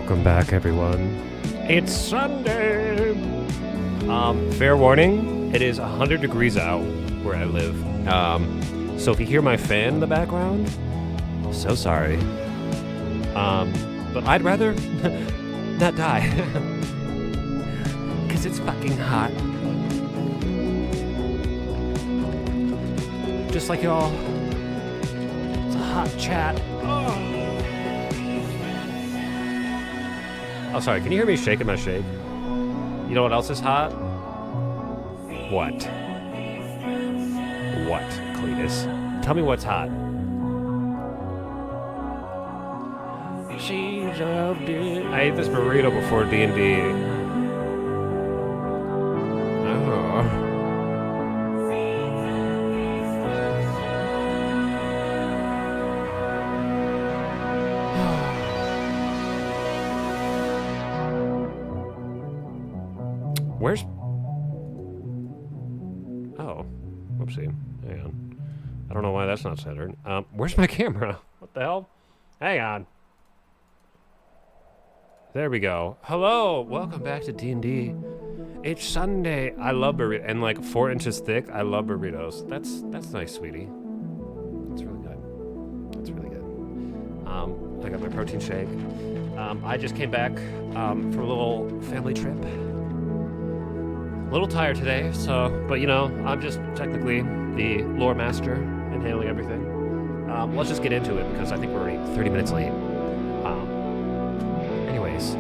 Welcome back, everyone. It's Sunday. Fair warning, it is 100 degrees out where I live. So if you hear my fan in the background, so sorry. But I'd rather not die. Because it's fucking hot. Just like y'all. It's a hot chat. Oh, sorry, can you hear me shaking my shake? You know what else is hot? What? What, Cletus? Tell me what's hot. She's a bitch. I ate this burrito before D&D. Oh. Where's... Oh. Whoopsie. Hang on. I don't know why that's not centered. Where's my camera? What the hell? Hang on. There we go. Hello! Welcome back to D&D. It's Sunday. I love burritos. And like 4 inches thick, I love burritos. That's nice, sweetie. That's really good. That's really good. I got my protein shake. I just came back from a little family trip. A little tired today, but you know, I'm just technically the lore master in handling everything. Let's just get into it because I think we're already 30 minutes late. Anyways,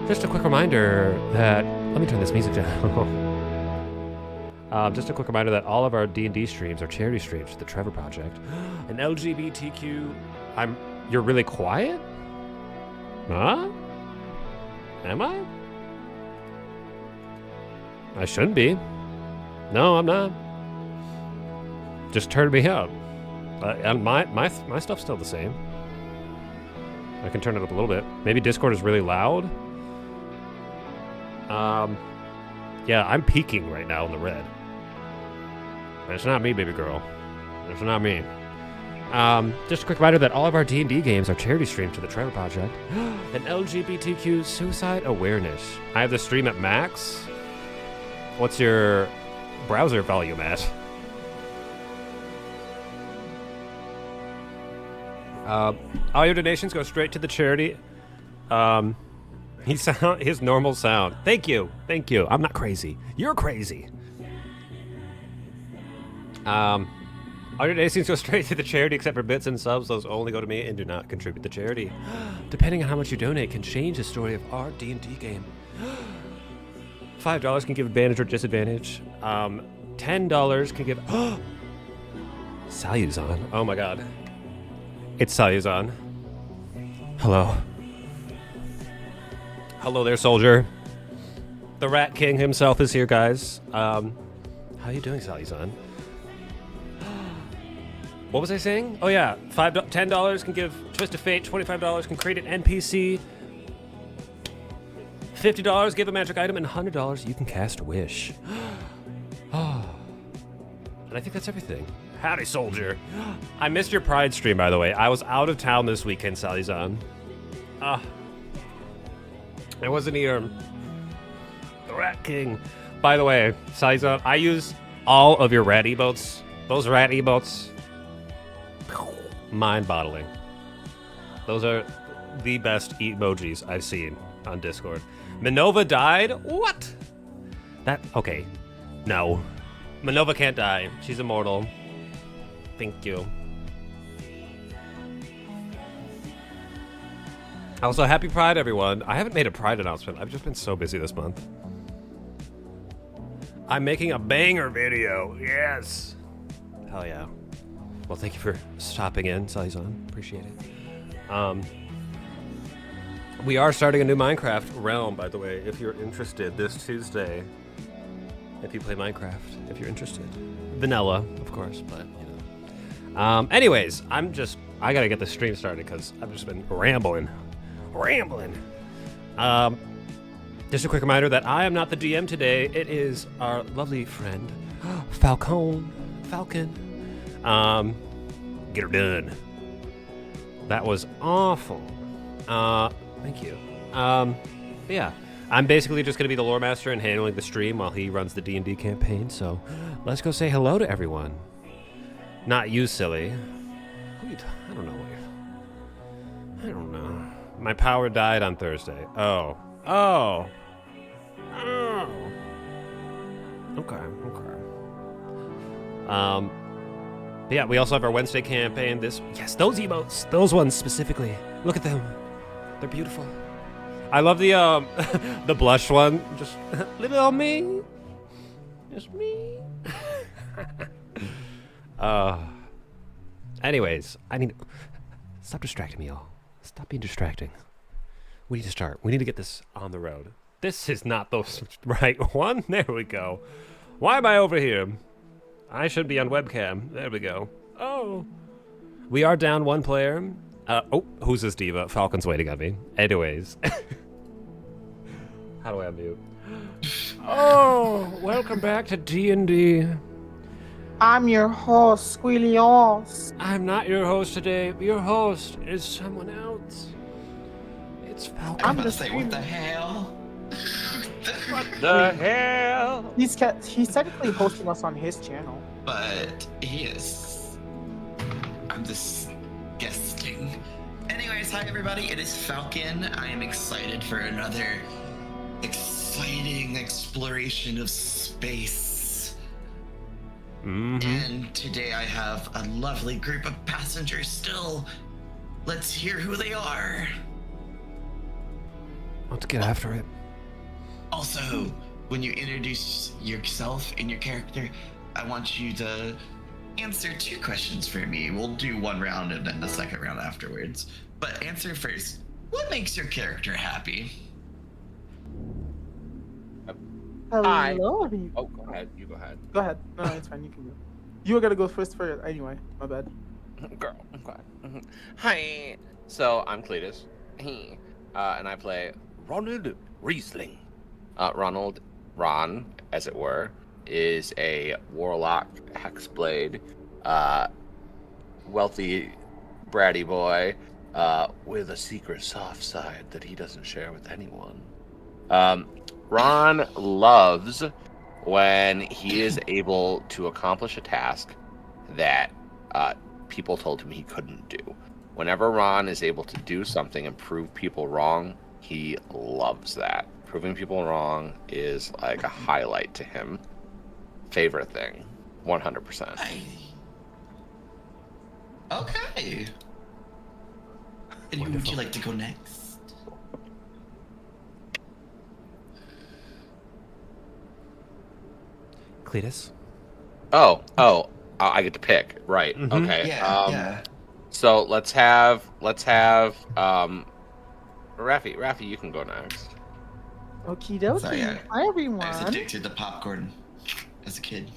just a quick reminder that, let me turn this music down. Just a quick reminder that all of our D&D streams are charity streams to the Trevor Project. An LGBTQ, you're really quiet? Huh? Am I? I shouldn't be. No, I'm not. Just turn me up. And my stuff's still the same. I can turn it up a little bit. Maybe Discord is really loud. Yeah, I'm peaking right now in the red. It's not me, baby girl. It's not me. Just a quick reminder that all of our D&D games are charity streams to the Trevor Project. An LGBTQ suicide awareness. I have the stream at max. What's your browser volume at? All your donations go straight to the charity. His normal sound. Thank you. I'm not crazy. You're crazy. All your donations go straight to the charity except for bits and subs. Those only go to me and do not contribute to charity. Depending on how much you donate can change the story of our D&D game. $5 can give advantage or disadvantage. $10 can give... Saluzon. Oh my god. It's Saluzon. Hello. Hello there, soldier. The Rat King himself is here, guys. How you doing, Saluzon? What was I saying? Oh yeah, $10 can give Twist of Fate. $25 can create an NPC. $50 give a magic item, and $100 you can cast Wish. And I think that's everything. Howdy, soldier. I missed your Pride stream, by the way. I was out of town this weekend, Sallyzon. I wasn't here. The Rat King. By the way, Sallyzon, I use all of your rat emotes. Those rat emotes. Mind-boggling. Those are the best emojis I've seen on Discord. Minova died? What? Okay. No. Minova can't die. She's immortal. Thank you. Also, happy Pride, everyone. I haven't made a Pride announcement. I've just been so busy this month. I'm making a banger video. Yes. Hell yeah. Well, thank you for stopping in, Sallyzon. Appreciate it. We are starting a new Minecraft realm, by the way, if you're interested, this Tuesday. If you play Minecraft, if you're interested. Vanilla, of course, but, you know. Anyways, I gotta get the stream started because I've just been rambling. Just a quick reminder that I am not the DM today. It is our lovely friend, Falcon. Get her done. That was awful. Thank you. But yeah, I'm basically just gonna be the lore master and handling the stream while he runs the D&D campaign. So let's go say hello to everyone. Not you, silly. I don't know. I don't know. My power died on Thursday. Oh. Okay. But yeah, we also have our Wednesday campaign. Yes, those emotes, those ones specifically. Look at them. They're beautiful. I love the the blush one. Just little me. Just me. Anyways, stop distracting me, y'all. Stop being distracting. We need to start. We need to get this on the road. This is not the right one. There we go. Why am I over here? I should be on webcam. There we go. Oh. We are down one player. Who's this diva? Falcon's waiting on me. Anyways. How do I unmute? Oh, welcome back to D&D. I'm your host, Squealios. I'm not your host today. Your host is someone else. It's Falcon. I'm gonna say, what the hell? What the hell? He's technically hosting us on his channel. But he is. I'm just guessing. Anyways, hi everybody, it is Falcon. I am excited for another exciting exploration of space. Mm-hmm. And today I have a lovely group of passengers still. Let's hear who they are. Let's get after it. Also, when you introduce yourself and your character, I want you to answer 2 questions for me. We'll do 1 round and then the second round afterwards. But answer first. What makes your character happy? Hello. Oh, go ahead. You go ahead. Go ahead. No, it's fine. You can go. You were gonna go first for it anyway. My bad. Girl, I'm glad. Hi. So I'm Cletus. And I play Ronald Riesling. Ron, as it were, is a warlock, hexblade, wealthy, bratty boy, with a secret soft side that he doesn't share with anyone. Ron loves when he is able to accomplish a task that people told him he couldn't do. Whenever Ron is able to do something and prove people wrong, he loves that. Proving people wrong is like a highlight to him. Favorite thing, 100%. Okay. And who would you like to go next? Cletus? Oh, I get to pick, right? Mm-hmm. Okay. Yeah. So let's have Rafi, you can go next. Okie dokie. Sorry, Hi I was everyone. addicted to popcorn as a kid.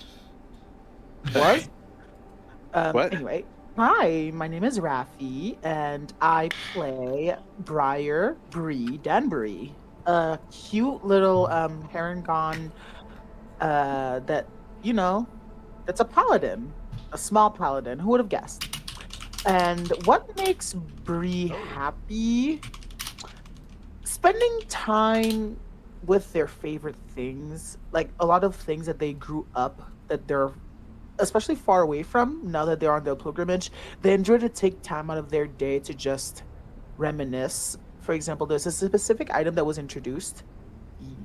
What? What? Anyway, hi. My name is Rafi, and I play Briar Bree Danbury, a cute little Harangon. That's a paladin, a small paladin. Who would have guessed? And what makes Bree happy? Spending time with their favorite things, like a lot of things that they grew up, that they're especially far away from now that they're on their pilgrimage. They enjoy to take time out of their day to just reminisce. For example, there's a specific item that was introduced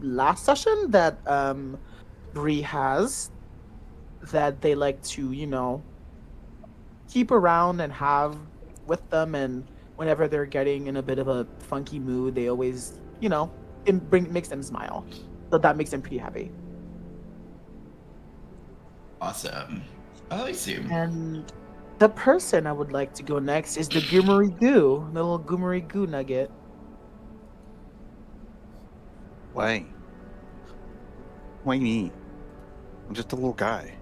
last session that Bree has that they like to, keep around and have with them, and whenever they're getting in a bit of a funky mood, they always, it makes them smile. So that makes them pretty happy. Awesome. I see. And the person I would like to go next is the Goomery Goo, the little Goomery Goo nugget. Why? Why me? I'm just a little guy.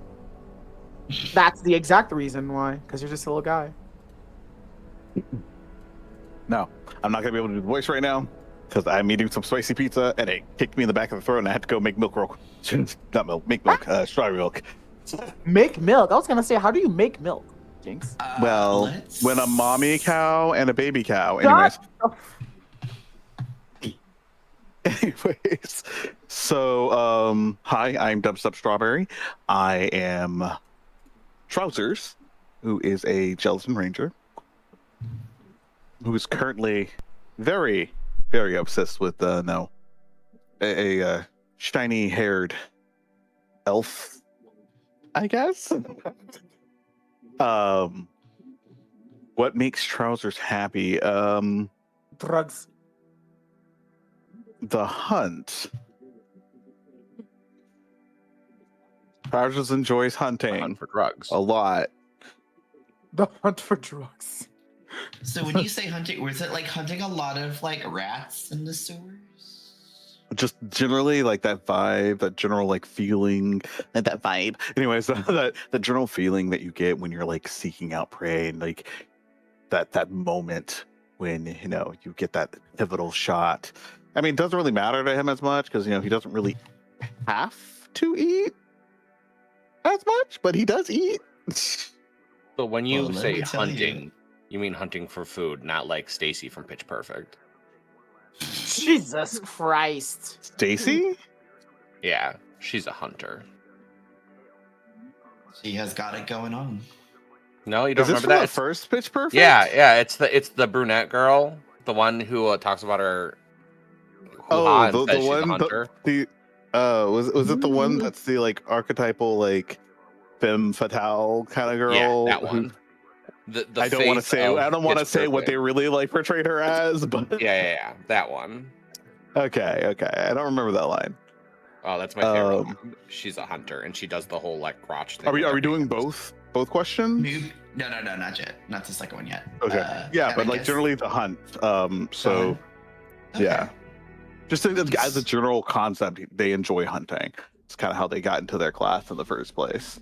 That's the exact reason why, because you're just a little guy. No, I'm not gonna be able to do the voice right now because I'm eating some spicy pizza and it kicked me in the back of the throat and I had to go make milk real quick. Not milk, make milk, strawberry milk. Make milk? I was gonna say, how do you make milk, Jinx? Well, when a mommy cow and a baby cow. Anyways, Anyways, so hi, I'm Dubstep Strawberry. I am Trousers, who is a Gelatin Ranger, who is currently very, very obsessed with a shiny-haired elf, I guess. What makes Trousers happy? Drugs. The hunt. Trousers enjoys hunting Hunt for drugs. a lot. The hunt for drugs. So when you say hunting, was it like hunting a lot of like rats in the sewers? Just generally like that vibe, that general like feeling, and that vibe. Anyways, that the general feeling that you get when you're like seeking out prey, and like that moment when you get that pivotal shot. I mean, it doesn't really matter to him as much because he doesn't really have to eat as much, but he does eat. So when you Well, let say me tell hunting, you mean hunting for food, not like Stacy from Pitch Perfect. Jesus Christ. Stacy? Yeah, she's a hunter. She has got it going on. No, you don't Is this remember from that? the It's- first Pitch Perfect? Yeah, it's the brunette girl, the one who talks about her. Oh, and the says she's a one, hunter. was it the one that's the like archetypal like femme fatale kind of girl? Yeah, that who- one. The I don't want to face say. of I don't want to Pitch say what they Perfect. really like portrayed her as, but Yeah, that one. okay. I don't remember that line. Oh, that's my favorite Um, one. She's a hunter, and she does the whole like crotch thing. Are we with her doing hands. both questions? Move. No, not yet. Not the second one yet. Okay. Yeah, and but I like guess generally the hunt. So Okay. yeah, just as a general concept, they enjoy hunting. It's kind of how they got into their class in the first place.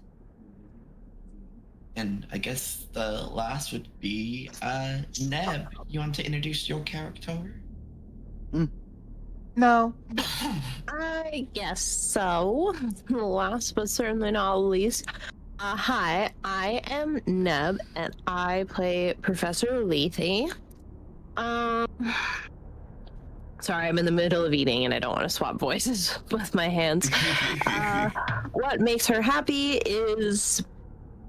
And I guess the last would be Neb. You want to introduce your character? No. I guess so. Last but certainly not least. Hi, I am Neb, and I play Professor Lethe. Sorry, I'm in the middle of eating, and I don't want to swap voices with my hands. What makes her happy is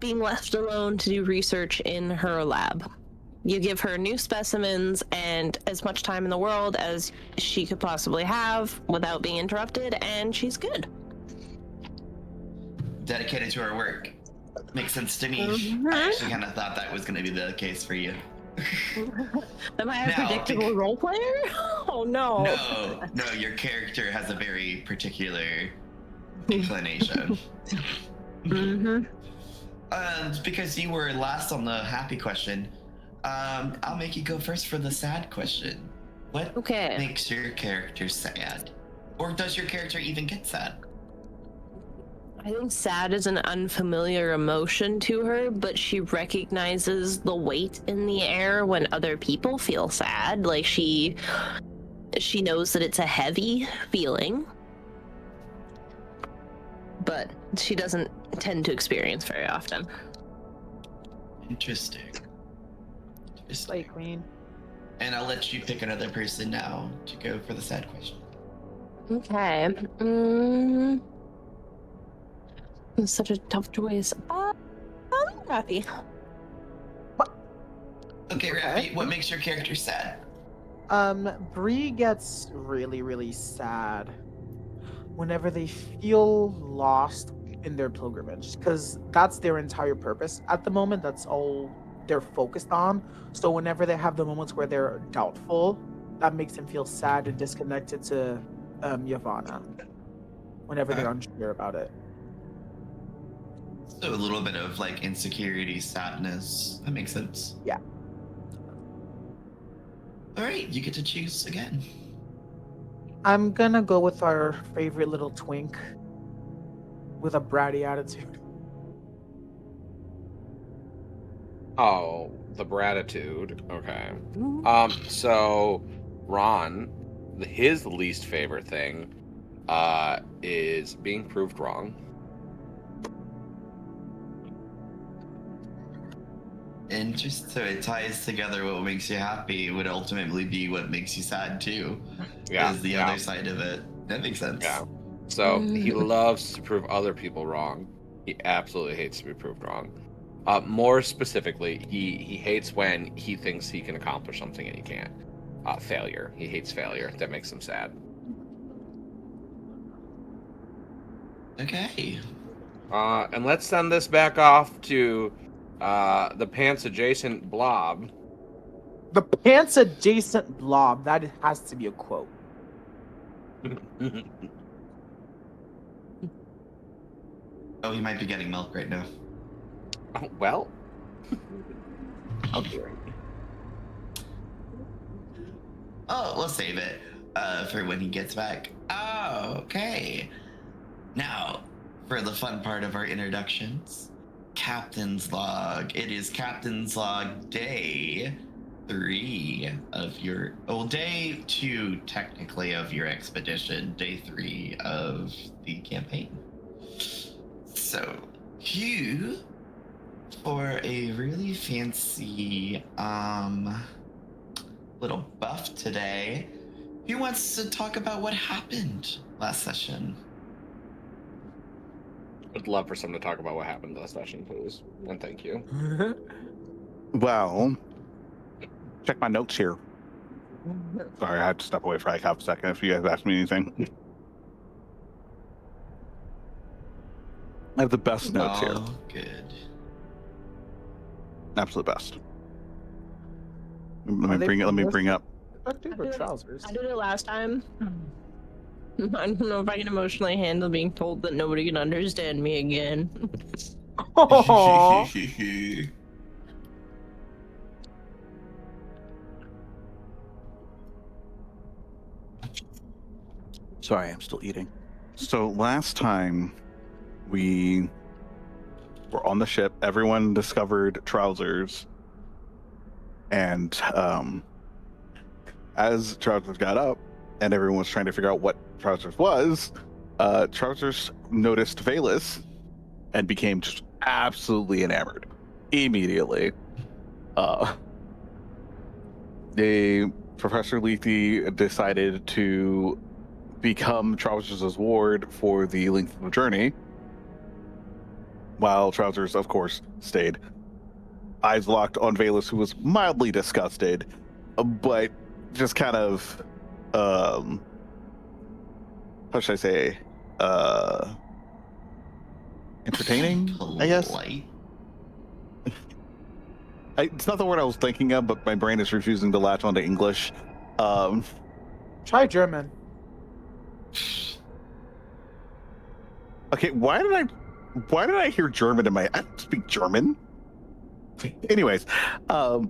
being left alone to do research in her lab. You give her new specimens and as much time in the world as she could possibly have without being interrupted, and she's good. Dedicated to her work. Makes sense to me. Mhm. I actually kind of thought that was going to be the case for you. Am I a Now, predictable role player? Oh no. No, your character has a very particular inclination. Mm-hmm. Because you were last on the happy question, I'll make you go first for the sad question. What Okay. makes your character sad? Or does your character even get sad? I think sad is an unfamiliar emotion to her, but she recognizes the weight in the air when other people feel sad. Like she knows that it's a heavy feeling, but she doesn't tend to experience very often. Interesting. Slay Queen. And I'll let you pick another person now to go for the sad question. Okay. It's such a tough choice. I'm happy. Okay, Rafi, what makes your character sad? Bree gets really, really sad whenever they feel lost in their pilgrimage, because that's their entire purpose at the moment. That's all they're focused on. So whenever they have the moments where they're doubtful, that makes them feel sad and disconnected to Yavanna whenever they're unsure about it. So a little bit of like insecurity, sadness. That makes sense. Yeah. All right, you get to choose again. I'm gonna go with our favorite little twink with a bratty attitude. Oh, the gratitude. Okay. So Ron, his least favorite thing, is being proved wrong. And just so it ties together, what makes you happy would ultimately be what makes you sad too. Yeah. Is the other side of it. That makes sense. Yeah. So he loves to prove other people wrong. He absolutely hates to be proved wrong. More specifically, he hates when he thinks he can accomplish something and he can't. Failure. He hates failure. That makes him sad. Okay. And let's send this back off to the pants adjacent blob. The pants adjacent blob. That has to be a quote. Oh, he might be getting milk right now. Oh, well. How dare he? Oh, we'll save it for when he gets back. Oh, okay. Now, for the fun part of our introductions, Captain's Log. It is Captain's Log day 3 of your... Oh, day 2, technically, of your expedition. Day 3 of the campaign. So, you, for a really fancy, little buff today, who wants to talk about what happened last session? Would love for someone to talk about what happened last session, please. And thank you. Well, check my notes here. Sorry, I had to step away for like half a second if you guys ask me anything. I have the best notes here. Oh, good. Absolute best. Are Let they me from bring up. Or trousers? I did it last time. I don't know if I can emotionally handle being told that nobody can understand me again. Aww. Sorry, I'm still eating. So last time we were on the ship, everyone discovered trousers, and as trousers got up and everyone was trying to figure out what trousers was, trousers noticed Valus and became just absolutely enamored immediately. Professor Lethe decided to become Trousers' ward for the length of the journey, while Trousers, of course, stayed. Eyes locked on Valus, who was mildly disgusted, but just kind of, how should I say, entertaining, I guess. Polite. It's not the word I was thinking of, but my brain is refusing to latch onto English. Try German. Okay, why did I hear German in my... I don't speak German. Anyways, my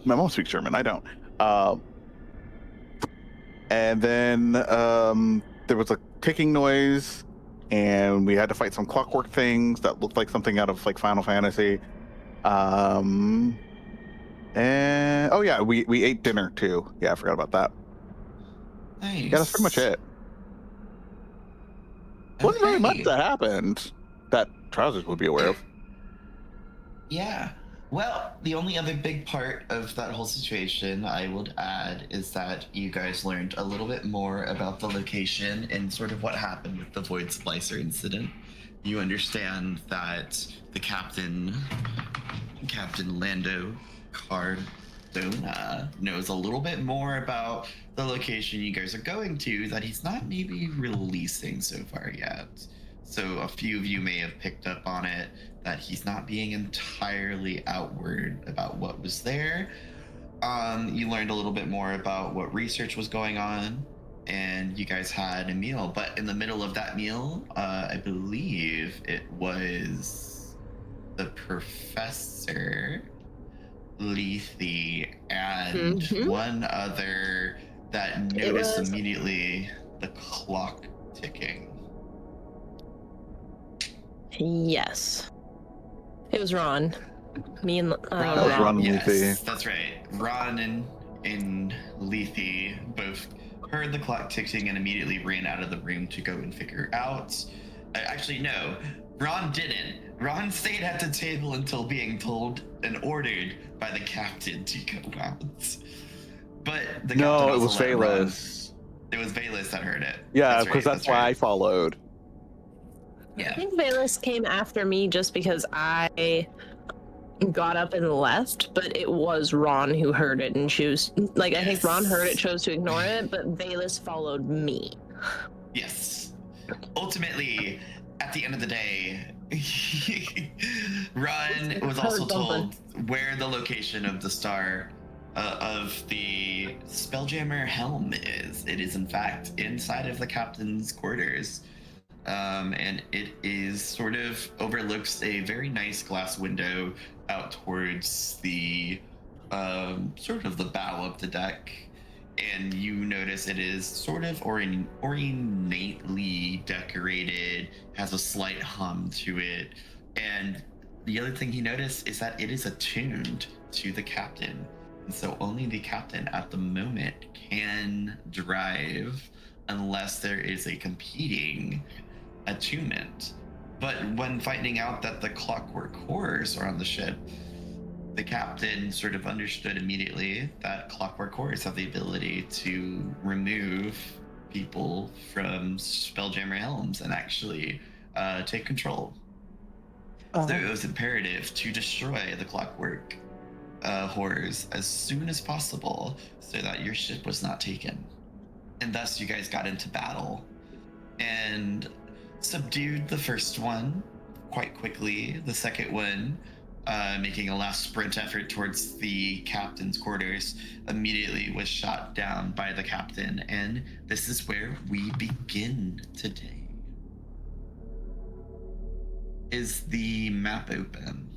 mom speaks German. I don't. And then there was a ticking noise, and we had to fight some clockwork things that looked like something out of like Final Fantasy. And oh yeah, we ate dinner too. Yeah, I forgot about that. Nice. Yeah, that's pretty much it. Wasn't really much that happened that Trousers would be aware of. Yeah. Well, the only other big part of that whole situation I would add is that you guys learned a little bit more about the location and sort of what happened with the Void Splicer incident. You understand that the Captain Lando Cardona, knows a little bit more about the location you guys are going to that he's not maybe releasing so far yet. So a few of you may have picked up on it, that he's not being entirely outward about what was there. You learned a little bit more about what research was going on, and you guys had a meal. But in the middle of that meal, I believe it was the Professor, Lethe, and one other that noticed immediately the clock ticking. Yes. It was Ron. Me and Ron, That was Ron and yes, Lethe. that's right. Ron and Lethe both heard the clock ticking and immediately ran out of the room to go and figure out. Actually, no. Ron didn't. Ron stayed at the table until being told and ordered by the captain to go out. But the captain No, it also was let Ron. Valus. It was Valus that heard it. Yeah, because that's why I followed. I Yeah. think Valus came after me just because I got up and left, but it was Ron who heard it and chose. Like, I think Ron heard it, chose to ignore it, but Valus followed me. Yes. Ultimately, at the end of the day, Ron was also told where the location of the star of the Spelljammer helm is. It is, in fact, inside of the captain's quarters. And it is sort of overlooks a very nice glass window out towards the sort of the bow of the deck. And you notice it is sort of ornately decorated, has a slight hum to it. And the other thing you notice is that it is attuned to the captain. And so only the captain at the moment can drive unless there is a competing attunement. But when finding out that the clockwork horrors are on the ship, the captain sort of understood immediately that clockwork horrors have the ability to remove people from Spelljammer helms and actually take control. So it was imperative to destroy the clockwork horrors as soon as possible so that your ship was not taken. And thus you guys got into battle and subdued the first one quite quickly. The second one, making a last sprint effort towards the captain's quarters, immediately was shot down by the captain. And this is where we begin today. Is the map open?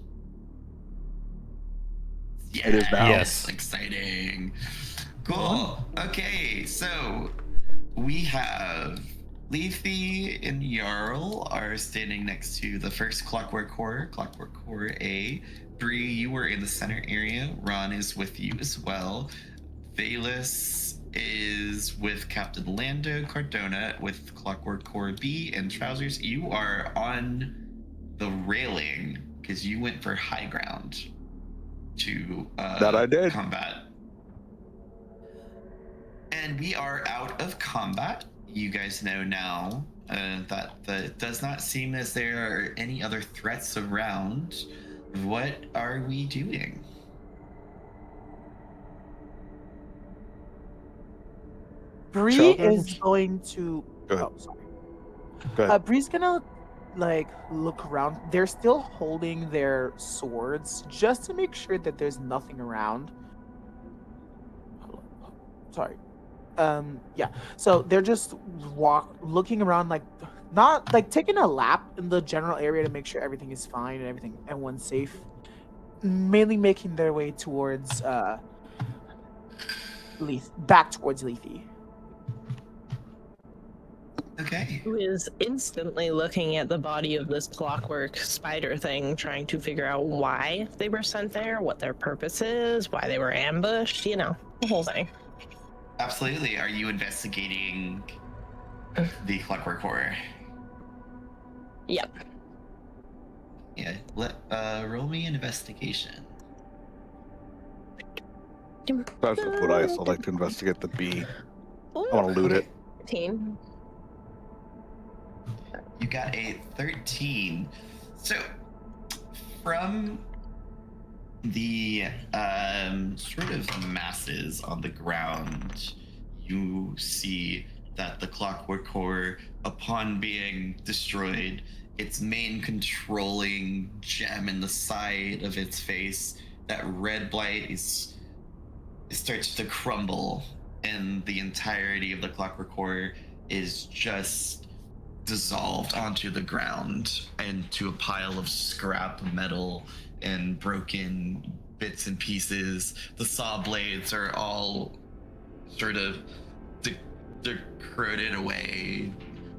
Yes, It is now. Yes. Exciting. Cool. Okay, so we have Leafy and Jarl are standing next to the first Clockwork Horror A. Bree, you were in the center area. Ron is with you as well. Valus is with Captain Lando. Cardona with Clockwork Horror B. And Trousers, you are on the railing because you went for high ground to That I did. combat. And we are out of combat. You guys know now that it does not seem as there are any other threats around. What are we doing? Bree Children? is going to. Go ahead. Oh, sorry. Go ahead. Bree's gonna look around. They're still holding their swords just to make sure that there's nothing around. Sorry. Yeah. So they're just looking around, not taking a lap in the general area to make sure everything is fine and everyone's safe. Mainly making their way towards back towards Leafy. Okay. Who is instantly looking at the body of this clockwork spider thing, trying to figure out why they were sent there, what their purpose is, why they were ambushed, the whole thing. Absolutely. Are you investigating the Clockwork Horror? Yep. Yeah. Roll me an investigation. That's what I also like to investigate the bee. I want to loot it. 13. You got a 13. So, from the sort of masses on the ground, you see that the Clockwork Core, upon being destroyed, its main controlling gem in the side of its face, that red blight it starts to crumble, and the entirety of the Clockwork Core is just dissolved onto the ground and to a pile of scrap metal and broken bits and pieces. The saw blades are all sort of they're corroded away.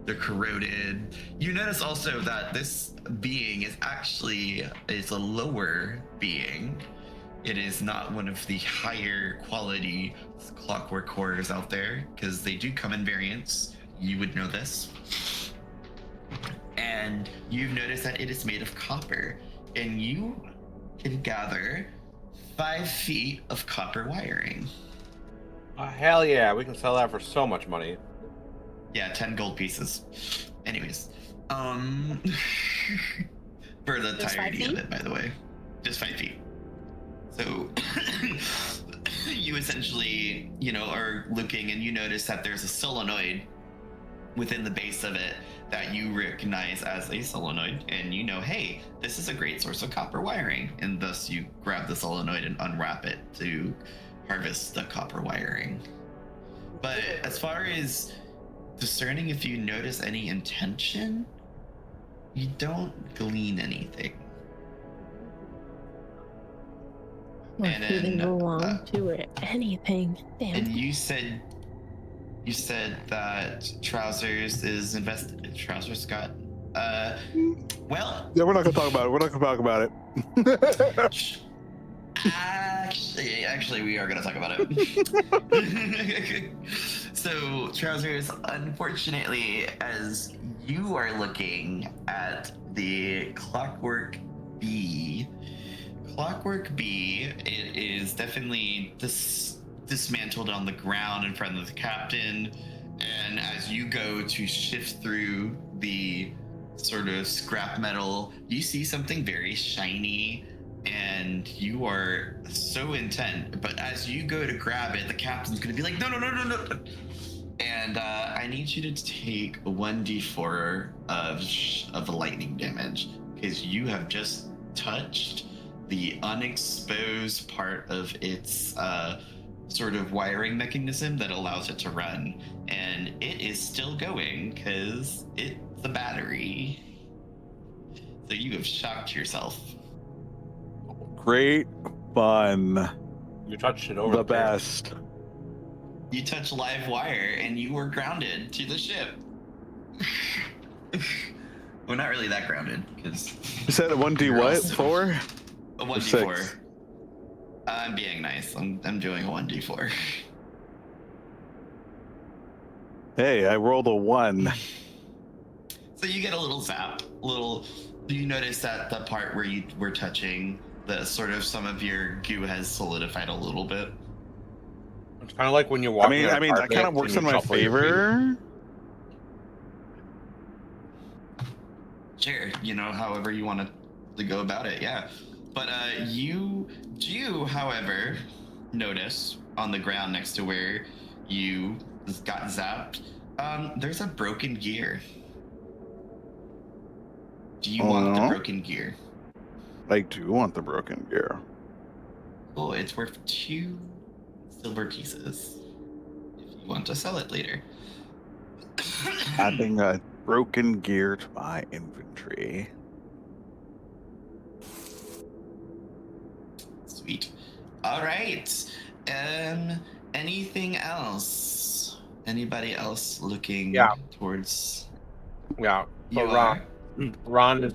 They're corroded. You notice also that this being is a lower being. It is not one of the higher quality Clockwork Horrors out there, because they do come in variants. You would know this. And and you've noticed that it is made of copper, and you can gather 5 feet of copper wiring. Oh, hell yeah, we can sell that for so much money. Yeah, 10 gold pieces. Anyways, for the Just 5 entirety of feet? it, by the way, just 5 feet. So you essentially, are looking and you notice that there's a solenoid within the base of it that you recognize as a solenoid, and hey, this is a great source of copper wiring, and thus you grab the solenoid and unwrap it to harvest the copper wiring. But as far as discerning if you notice any intention, you don't glean anything. Or And who they then, belong to or anything. Damn. And you said that Trousers is invested. Trousers got. Well. Yeah, we're not gonna talk about it. We're not gonna talk about it. Actually, we are gonna talk about it. So, Trousers, unfortunately, as you are looking at the Clockwork B, it is definitely dismantled on the ground in front of the captain, and as you go to shift through the sort of scrap metal, you see something very shiny, and you are so intent, but as you go to grab it, the captain's gonna be like, no. And I need you to take a 1d4 of lightning damage, because you have just touched the unexposed part of its sort of wiring mechanism that allows it to run, and it is still going because it's a battery. So you have shocked yourself. Great fun. You touched it over The there. best. You touch live wire and you were grounded to the ship. Well, not really that grounded, because You said a 1D what? 4? a 1d4. 6. I'm being nice. I'm doing a 1d4. Hey, I rolled a 1. So you get a little zap. Do you notice that the part where you were touching, the sort of some of your goo has solidified a little bit? It's kind of like when you're walking. I mean, that kind of works in my favor. Sure, however you want to go about it, yeah. But you do, however, notice on the ground next to where you got zapped, there's a broken gear. Do you want the broken gear? I do want the broken gear. Cool, it's worth 2 silver pieces if you want to sell it later. Adding a broken gear to my inventory. Sweet. All right. Anything else? Anybody else looking towards? Yeah. You So are? Ron is.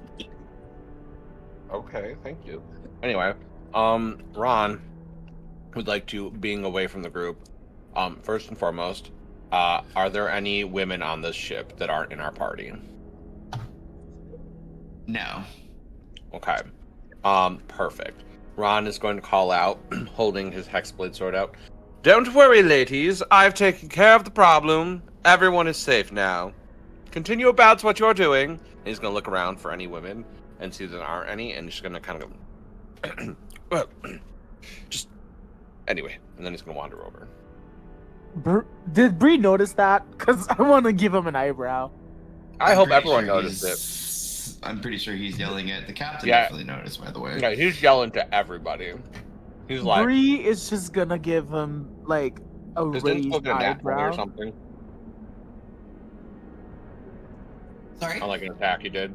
Okay, thank you. Anyway, Ron would like to, being away from the group, first and foremost, are there any women on this ship that aren't in our party? No. Okay. Perfect. Ron is going to call out, holding his hexblade sword out. Don't worry, ladies. I've taken care of the problem. Everyone is safe now. Continue about what you're doing. And he's going to look around for any women and see there aren't any, and he's going to kind of go, well, just, anyway. And then he's going to wander over. Did Bree notice that? Because I want to give him an eyebrow. I I'm hope pretty everyone sure noticed it. I'm pretty sure he's yelling at the captain. Yeah. Definitely noticed, by the way. Yeah, he's yelling to everybody. He's like, Bree is just gonna give him like a is this raised looking at nat 20 or eyebrow. something? Sorry? On like an attack he did.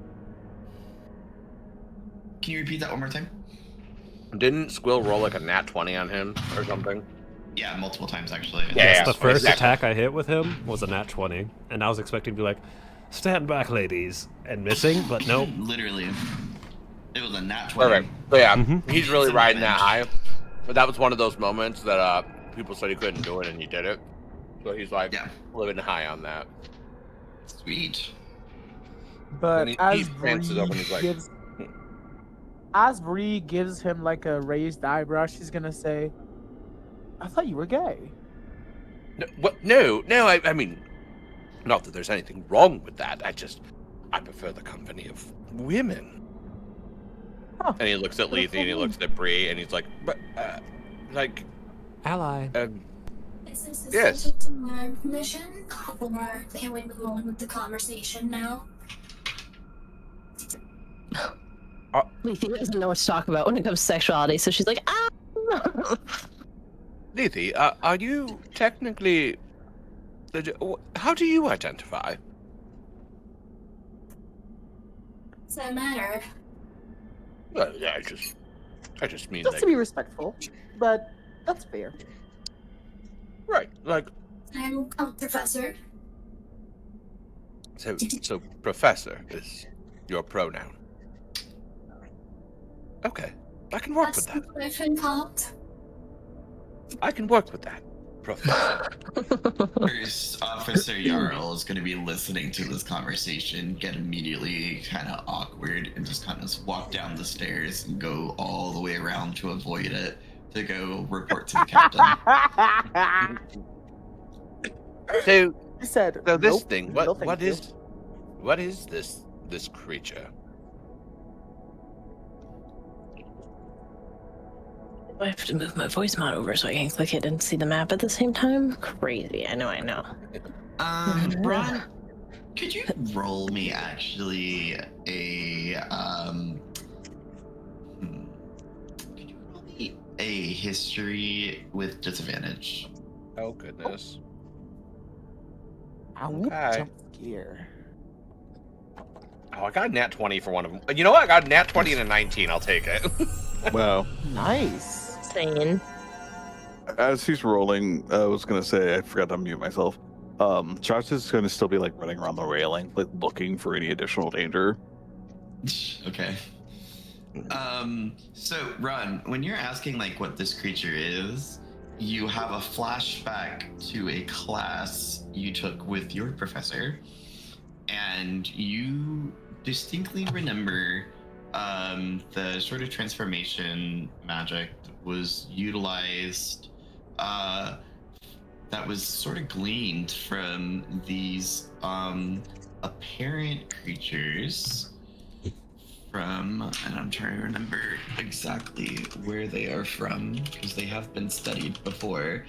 Can you repeat that one more time? Didn't Squill roll like a nat 20 on him or something? Yeah, multiple times actually. Yeah. The first exactly. attack I hit with him was a nat 20, and I was expecting to be like, stand back, ladies, and missing, but nope. Literally. It was a nat 20. Perfect. So yeah, Mhm. he's really Some riding that damage. high. But that was one of those moments that people said he couldn't do it, and he did it. So he's like Yeah. living high on that. Sweet. But And as he glances over and he's like, Bree gives him like a raised eyebrow, she's gonna say, "I thought you were gay." no, what? No, I mean, not that there's anything wrong with that. I prefer the company of women. Huh. And he looks at Lethe and he looks at Bree and he's like, but, like, Ally. Is this the Yes. subject of my permission, or can we move on with the conversation now? Lethe doesn't know what to talk about when it comes to sexuality, so she's like, ah. Lethe, are you technically... How do you identify? Does that matter? Well, yeah, I just mean Just like... to be respectful, but that's fair. Right, like... I'm a professor. So professor is your pronoun. Okay, I can work That's with that. what I've been called. I can work with that, professor. First, Officer Jarl is going to be listening to this conversation, get immediately kind of awkward, and just kind of walk down the stairs and go all the way around to avoid it to go report to the captain. So, He said, so this "Nope, thing, no what thank you." is this creature? I have to move my voice mod over so I can click it and see the map at the same time. Crazy. I know. Ron, could you roll me actually a could you roll me a history with disadvantage? Oh goodness. Ow, Okay. jump scare. Oh, I got a nat 20 for one of them. You know what? I got a nat 20 and a 19. I'll take it. Wow. Nice. Insane. As he's rolling, I was gonna say I forgot to unmute myself. Josh is gonna still be like running around the railing, like looking for any additional danger. Okay. So Ron, when you're asking like what this creature is, you have a flashback to a class you took with your professor, and you distinctly remember the sort of transformation magic that was utilized, that was sort of gleaned from these apparent creatures from, and I'm trying to remember exactly where they are from because they have been studied before.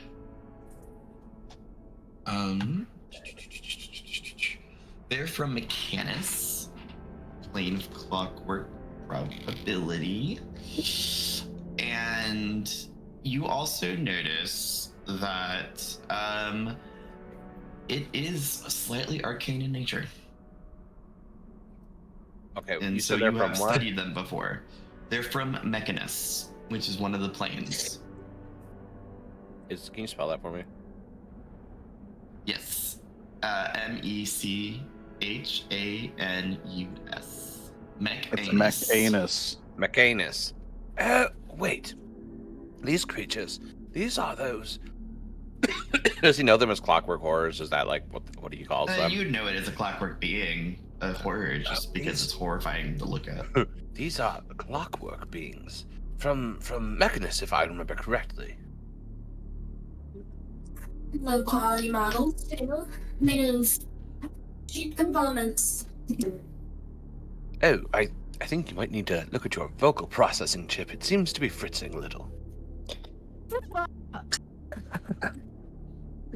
They're from Mechanus, plane of clockwork probability, and you also notice that it is slightly arcane in nature. Okay, And so they're you from have where? studied them before. They're from Mechanus, which is one of the planes. Can you spell that for me? Yes. Mechanus. It's Mechanus. Mechanus. Wait. These creatures, these are those. Does he know them as clockwork horrors? Is that like what do you call them? You'd know it as a clockwork being, a horror, just because it's horrifying to look at. These are clockwork beings from Mechanus, if I remember correctly. Low quality models, too. Made of cheap components. Oh, I think you might need to look at your vocal processing chip. It seems to be fritzing a little.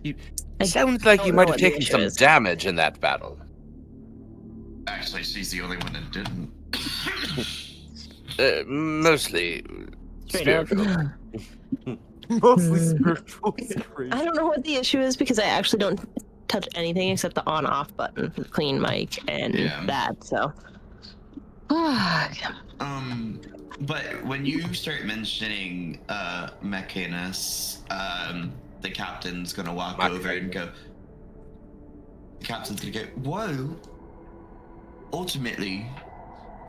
It sounds like you don't might know have what the taken issue some is. damage in that battle. Actually, she's the only one that didn't. Mostly Straight up. spiritual. Mostly spiritual. I don't know what the issue is because I actually don't touch anything except the on-off button, clean mic, and Yeah. that. So, But when you start mentioning Mechanus, the captain's gonna walk over and go. The captain's gonna go, whoa. Ultimately,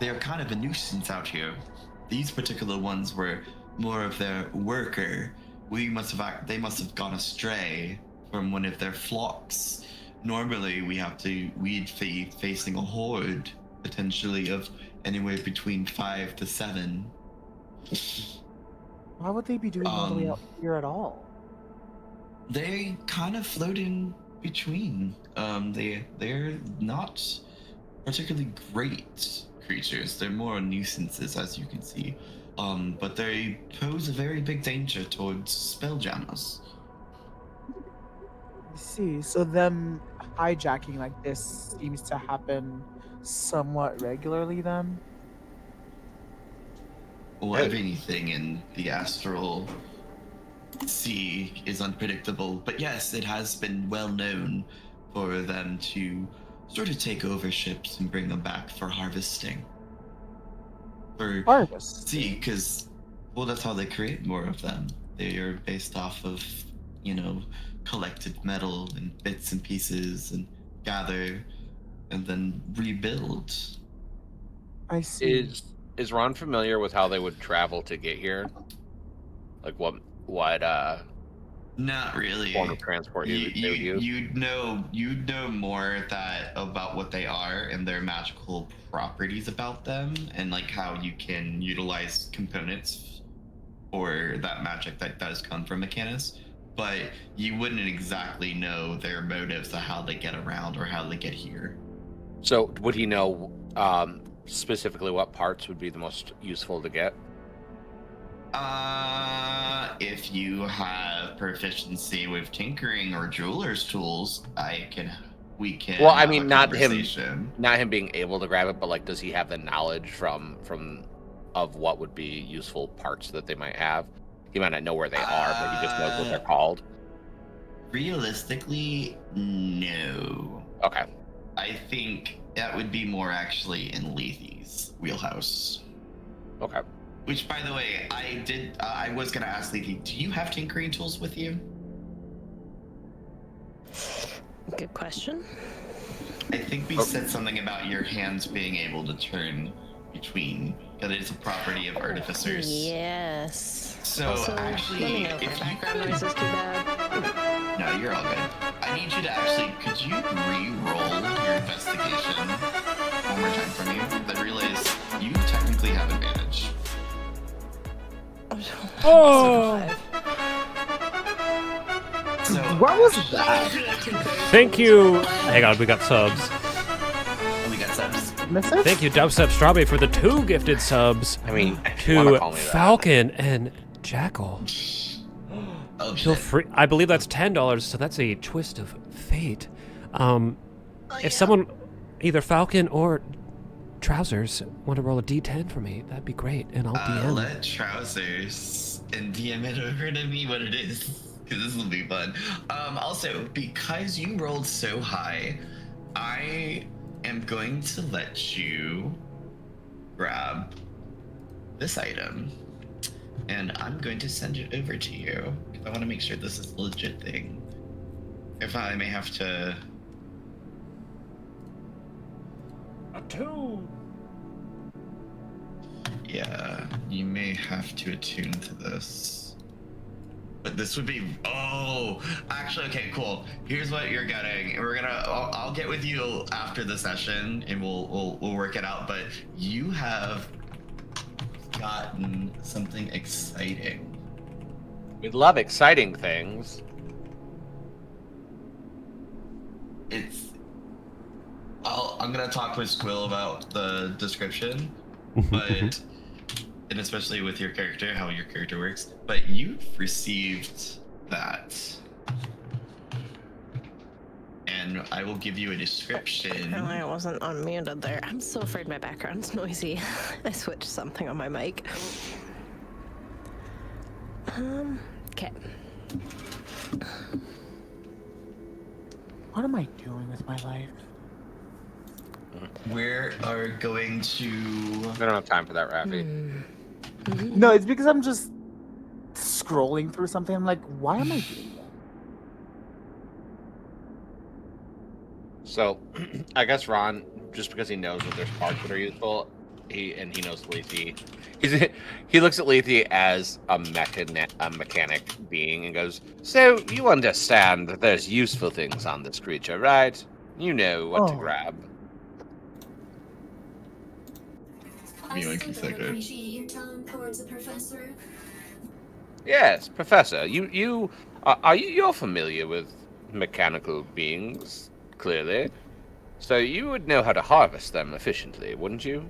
they're kind of a nuisance out here. These particular ones were more of their worker. They must have gone astray from one of their flocks. Normally, we'd be facing a horde potentially of anywhere between 5 to 7. Why would they be doing all the way Um, out here at all? They kind of float in between. They're not particularly great creatures. They're more nuisances, as you can see. But they pose a very big danger towards spelljammers. I see. So them hijacking like this seems to happen somewhat regularly then? Well, everything in the astral sea is unpredictable. But yes, it has been well known for them to sort of take over ships and bring them back for harvesting. For Harvest. see, because well, that's how they create more of them. They are based off of, collected metal and bits and pieces and gather and then rebuild. I see. Is Ron familiar with how they would travel to get here? Like what Not really. form of transport they would use? You'd know more about what they are and their magical properties about them, and like how you can utilize components for that magic that does come from Mechanus. But you wouldn't exactly know their motives of how they get around or how they get here. So would he know specifically what parts would be the most useful to get? If you have proficiency with tinkering or jeweler's tools, we can. Well, I have mean, a not him being able to grab it, but like, does he have the knowledge of what would be useful parts that they might have? He might not know where they are, but he just knows what they're called. Realistically, no. Okay. I think that would be more actually in Lethe's wheelhouse. Okay. Which, by the way, I was gonna ask Lethe, do you have tinkering tools with you? Good question. I think we said something about your hands being able to turn between, because it's a property of artificers. Yes. So Also, actually, let me know if if my you background could, noise is too bad. no, you're all good. I need you to actually, could you re-roll your investigation one more time for me? I realize you technically have advantage. Oh! So What was that? Thank you. Hang on, we got subs. we got subs. Message? Thank you, Dubstep Strawberry, for the 2 gifted subs I mean, if you wanna to call me that. Falcon and Jackal. Oh Feel shit. free. I believe that's $10, so that's a twist of fate. Oh, If someone, either Falcon or Trousers, want to roll a D10 for me, that'd be great, and I'll DM. Let Trousers and DM it over to me what it is, because this will be fun. Also, because you rolled so high, I am going to let you grab this item, and I'm going to send it over to you, because I want to make sure this is a legit thing. If I may have to... A 2. Yeah, you may have to attune to this. But this would be, actually, okay, cool. Here's what you're getting. I'll get with you after the session and we'll work it out, but you have gotten something exciting. We love exciting things. I'm gonna talk with Squill about the description, but and especially with your character, how your character works. But you've received that, and I will give you a description. Apparently I wasn't unmuted there. I'm so afraid my background's noisy. I switched something on my mic. Okay. What am I doing with my life? We are going to. We don't have time for that, Rafi. No, it's because I'm just scrolling through something. I'm like, why am I doing that? So, I guess Ron, just because he knows that there's parts that are useful, he knows Lethe. He looks at Lethe as a mechanic being and goes, "So you understand that there's useful things on this creature, right? You know what to grab." I me one still don't second. appreciate your tone towards the professor. Yes, Professor. You're familiar with mechanical beings, clearly. So you would know how to harvest them efficiently, wouldn't you?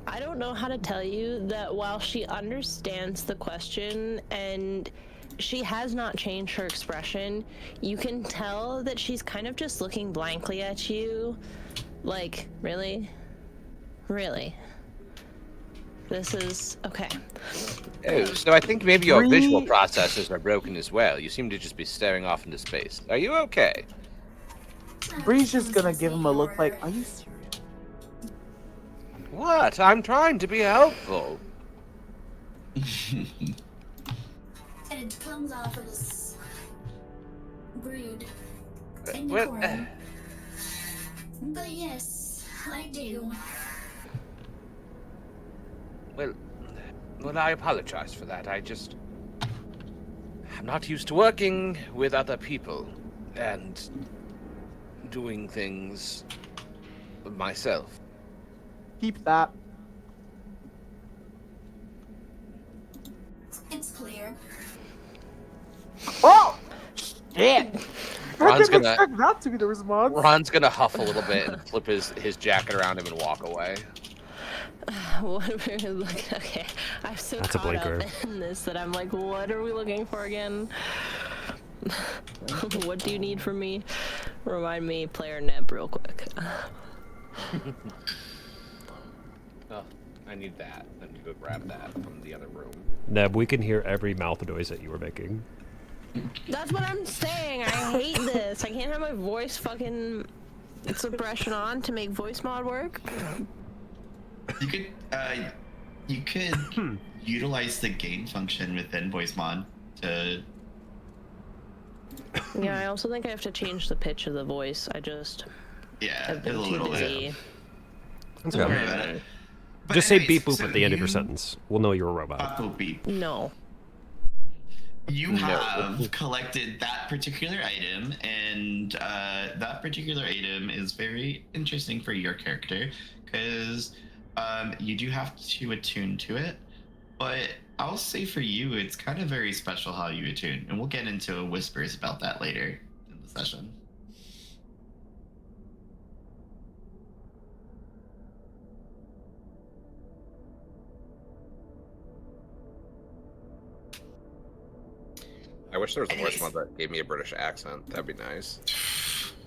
I don't know how to tell you that while she understands the question and she has not changed her expression, you can tell that she's kind of just looking blankly at you. Like, really? Really? This is okay. Oh, so I think maybe your visual Bree- processes are broken as well. You seem to just be staring off into space. Are you okay? Bree's just gonna give him a look like, are you serious? What? I'm trying to be helpful. And it comes off as rude and Well, decorum. But yes, I do. Well, I apologize for that. I'm not used to working with other people and doing things myself. Keep that. It's clear. Oh! Shit! I Ron's didn't gonna- expect that to be the response. Ron's gonna huff a little bit and flip his jacket around him and walk away. What are we looking? Okay, I'm so That's a caught up blinker. in this that I'm like, what are we looking for again? What do you need from me? Remind me, player Neb, real quick. Oh, I need that. I need to go grab that from the other room. Neb, we can hear every mouth noise that you were making. That's what I'm saying. I hate this. I can't have my voice fucking suppression on to make voice mod work. You could utilize the gain function within voice mod to. Yeah, I also think I have to change the pitch of the voice. I just Yeah, have a been too little bit. busy. That's Don't worry okay. about it. But Just say anyways, beep boop so at the end of your you- sentence. We'll know you're a robot. Bop, boop, beep. No. You No. have collected that particular item, and that particular item is very interesting for your character because you do have to attune to it. But I'll say for you, it's kind of very special how you attune, and we'll get into whispers about that later in the session. I wish there was a voice Anyways. mod that gave me a British accent. That'd be nice.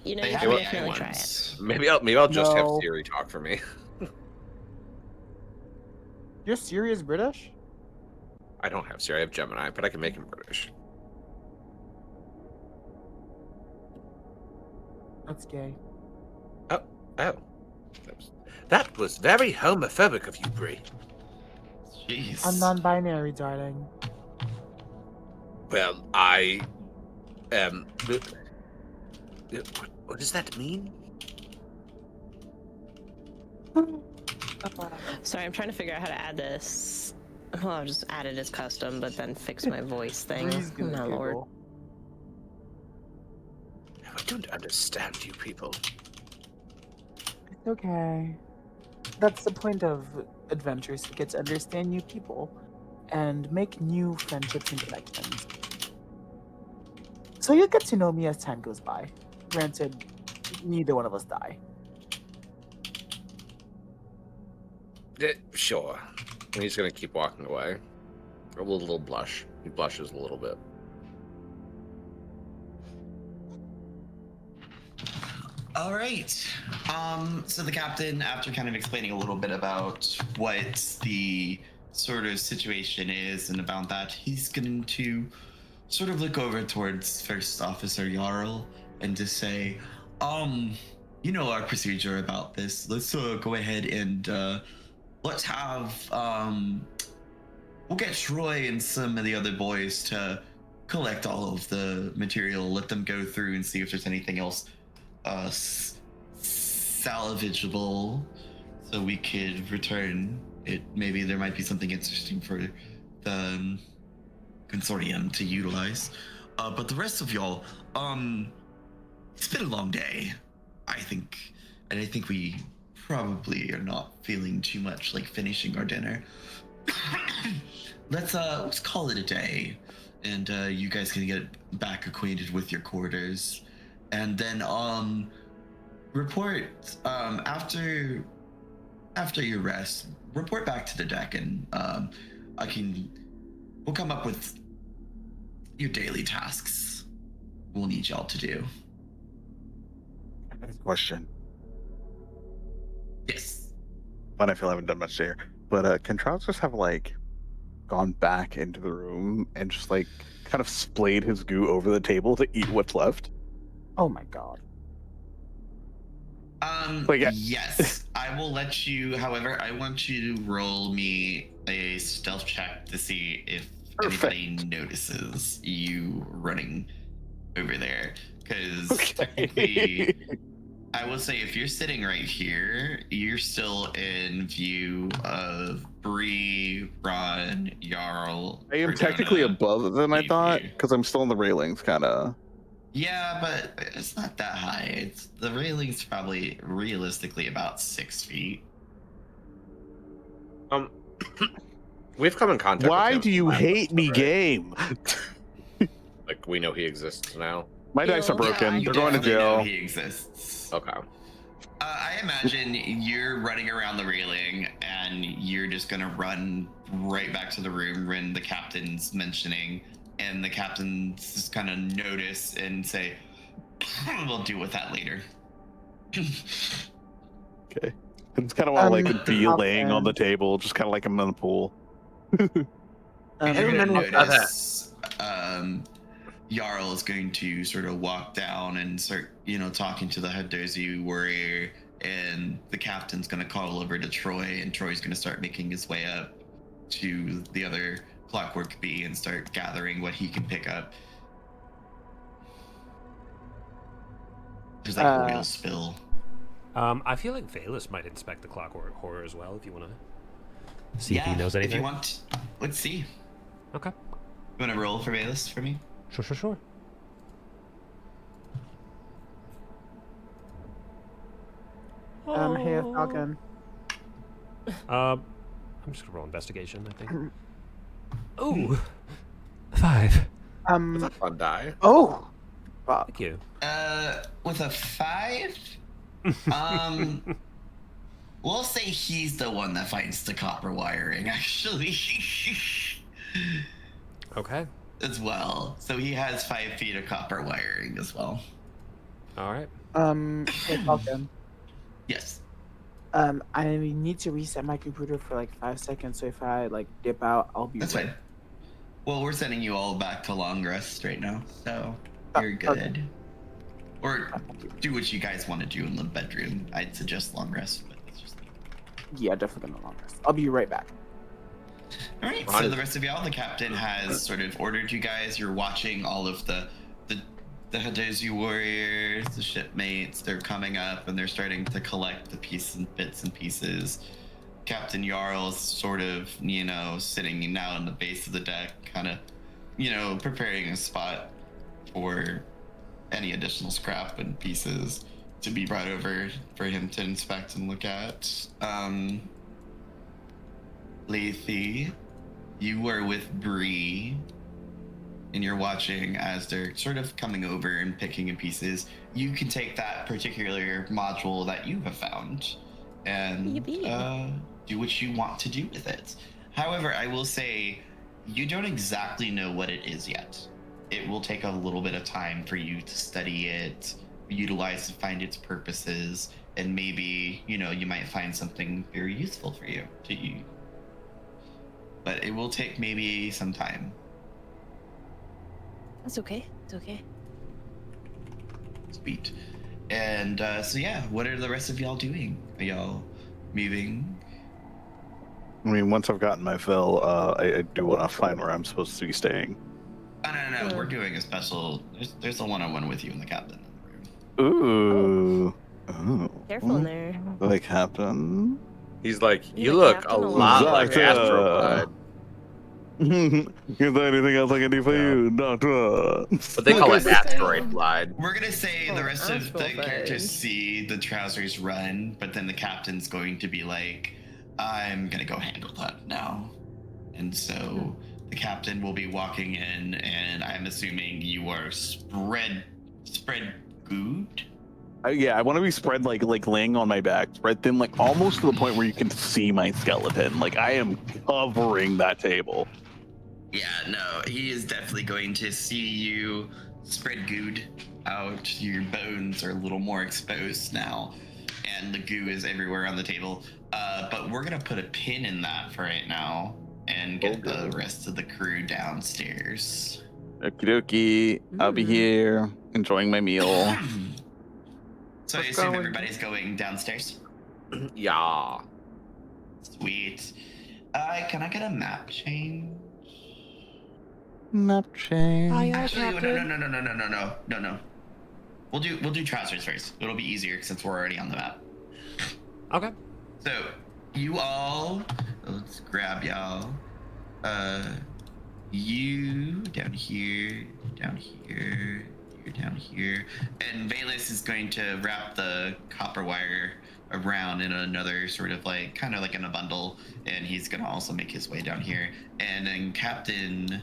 You know, They you have can AI definitely try it. ones. Maybe I'll just have No. Siri talk for me. You're serious British? I don't have Siri. I have Gemini, but I can make him British. That's gay. Oh, that was very homophobic of you, Bree. Jeez. I'm non-binary, darling. Well, what does that mean? Sorry, I'm trying to figure out how to add this. Well, I'll just add it as custom, but then fix my voice thing. Bree's gonna No, Lord. giggle. I don't understand you people. It's okay. That's the point of adventures, to get to understand new people and make new friendships and connections. So you'll get to know me as time goes by. Granted, neither one of us die. Sure. And he's gonna keep walking away. A little blush. He blushes a little bit. All right. So the captain, after kind of explaining a little bit about what the sort of situation is and about that, he's going to sort of look over towards First Officer Jarl and just say, you know our procedure about this. Let's go ahead and let's have we'll get Troy and some of the other boys to collect all of the material, let them go through and see if there's anything else salvageable, so we could return it. Maybe there might be something interesting for the consortium to utilize. But the rest of y'all, it's been a long day, I think, and I think we probably are not feeling too much like finishing our dinner. Let's call it a day, and you guys can get back acquainted with your quarters, and then report after your rest. Report back to the deck, and we'll come up with your daily tasks. We'll need y'all to do. Question. Yes. But I feel I haven't done much there. But can Charles just have like gone back into the room and just like kind of splayed his goo over the table to eat what's left? Oh my god. Yes, I will let you. However, I want you to roll me a stealth check to see if anybody notices you running over there. Because technically, I will say if you're sitting right here, you're still in view of Bree, Ron, Jarl. I am Cardona, technically above them, I thought, Leafy. because I'm still on the railings, kind of. Yeah, but it's not that high. The railing's probably realistically about 6 feet. We've come in contact. Why with him do you last hate me, episode, right? game? Like we know he exists now. My dice are broken. You They're going to definitely know jail. he exists. Okay. I imagine you're running around the railing and you're just gonna run right back to the room when the captain's mentioning, and the captain's just kind of notice and say, "We'll deal with that later." Okay. It's kind of want to like be laying on the table, just kind of like I'm in a pool. You're gonna remember notice Jarl is going to sort of walk down and start, talking to the Hadozi warrior, and the captain's going to call over to Troy, and Troy's going to start making his way up to the other Clockwork Bee and start gathering what he can pick up. There's like a oil spill. I feel like Valus might inspect the clockwork horror as well, if you want to see if he knows anything. If you want, let's see. Okay. You want to roll for Valus for me? Sure. Hey, Falcon. I'm just gonna roll investigation, I think. Ooh, 5. Fun die. Oh, fuck. Thank you. With a 5, we'll say he's the one that finds the copper wiring, actually. Okay. As well. So he has 5 feet of copper wiring as well. All right. Hey, Falcon. Yes. I need to reset my computer for like 5 seconds, so if I like dip out, I'll be That's right. fine. Well, we're sending you all back to long rest right now, so you're good. Okay. Or do what you guys want to do in the bedroom. I'd suggest long rest, but it's just... Yeah, definitely gonna long rest. I'll be right back. All right, so the rest of y'all, the captain has sort of ordered you guys. You're watching all of the Hadozi warriors, the shipmates. They're coming up and they're starting to collect the bits and pieces. Captain Jarl's sort of, sitting now in the base of the deck, kind of, preparing a spot for any additional scrap and pieces to be brought over for him to inspect and look at. Lethe, you were with Bree, and you're watching as they're sort of coming over and picking in pieces. You can take that particular module that you have found and do what you want to do with it. However, I will say you don't exactly know what it is yet. It will take a little bit of time for you to study it, utilize to find its purposes, and maybe, you might find something very useful for you to use. But it will take maybe some time. That's okay. It's okay. Sweet. And so yeah, what are the rest of y'all doing? Are y'all moving? I mean, once I've gotten my fill, I do want to find where I'm supposed to be staying. Oh, no. We're doing a special. There's a one-on-one with you and the captain in the room. Ooh. Oh. Careful in there. The captain. He's like, you The look a captain lot like alone. Astrobud. Is there anything else I can do for Yeah. you, Doctor? But they call We're it gonna asteroid say- glide. We're gonna say the Oh, rest of the astral characters thing. see the trousers run, but then the captain's going to be like, I'm gonna go handle that now. And so the captain will be walking in, and I'm assuming you are spread good. Yeah, I want to be spread like laying on my back, spread thin, like almost to the point where you can see my skeleton. Like I am covering that table. Yeah, no, he is definitely going to see you spread good out. Your bones are a little more exposed now, and the goo is everywhere on the table. But we're gonna put a pin in that for right now and get the rest of the crew downstairs. Okie dokie. I'll be here enjoying my meal. So I assume everybody's going downstairs. Yeah. Sweet. Can I get a map change? Map change. Actually, no. We'll do trousers first. It'll be easier since we're already on the map. Okay. So you all, let's grab y'all. You down here, you're down here, and Valus is going to wrap the copper wire around in another sort of like kind of like in a bundle, and he's gonna also make his way down here. And then Captain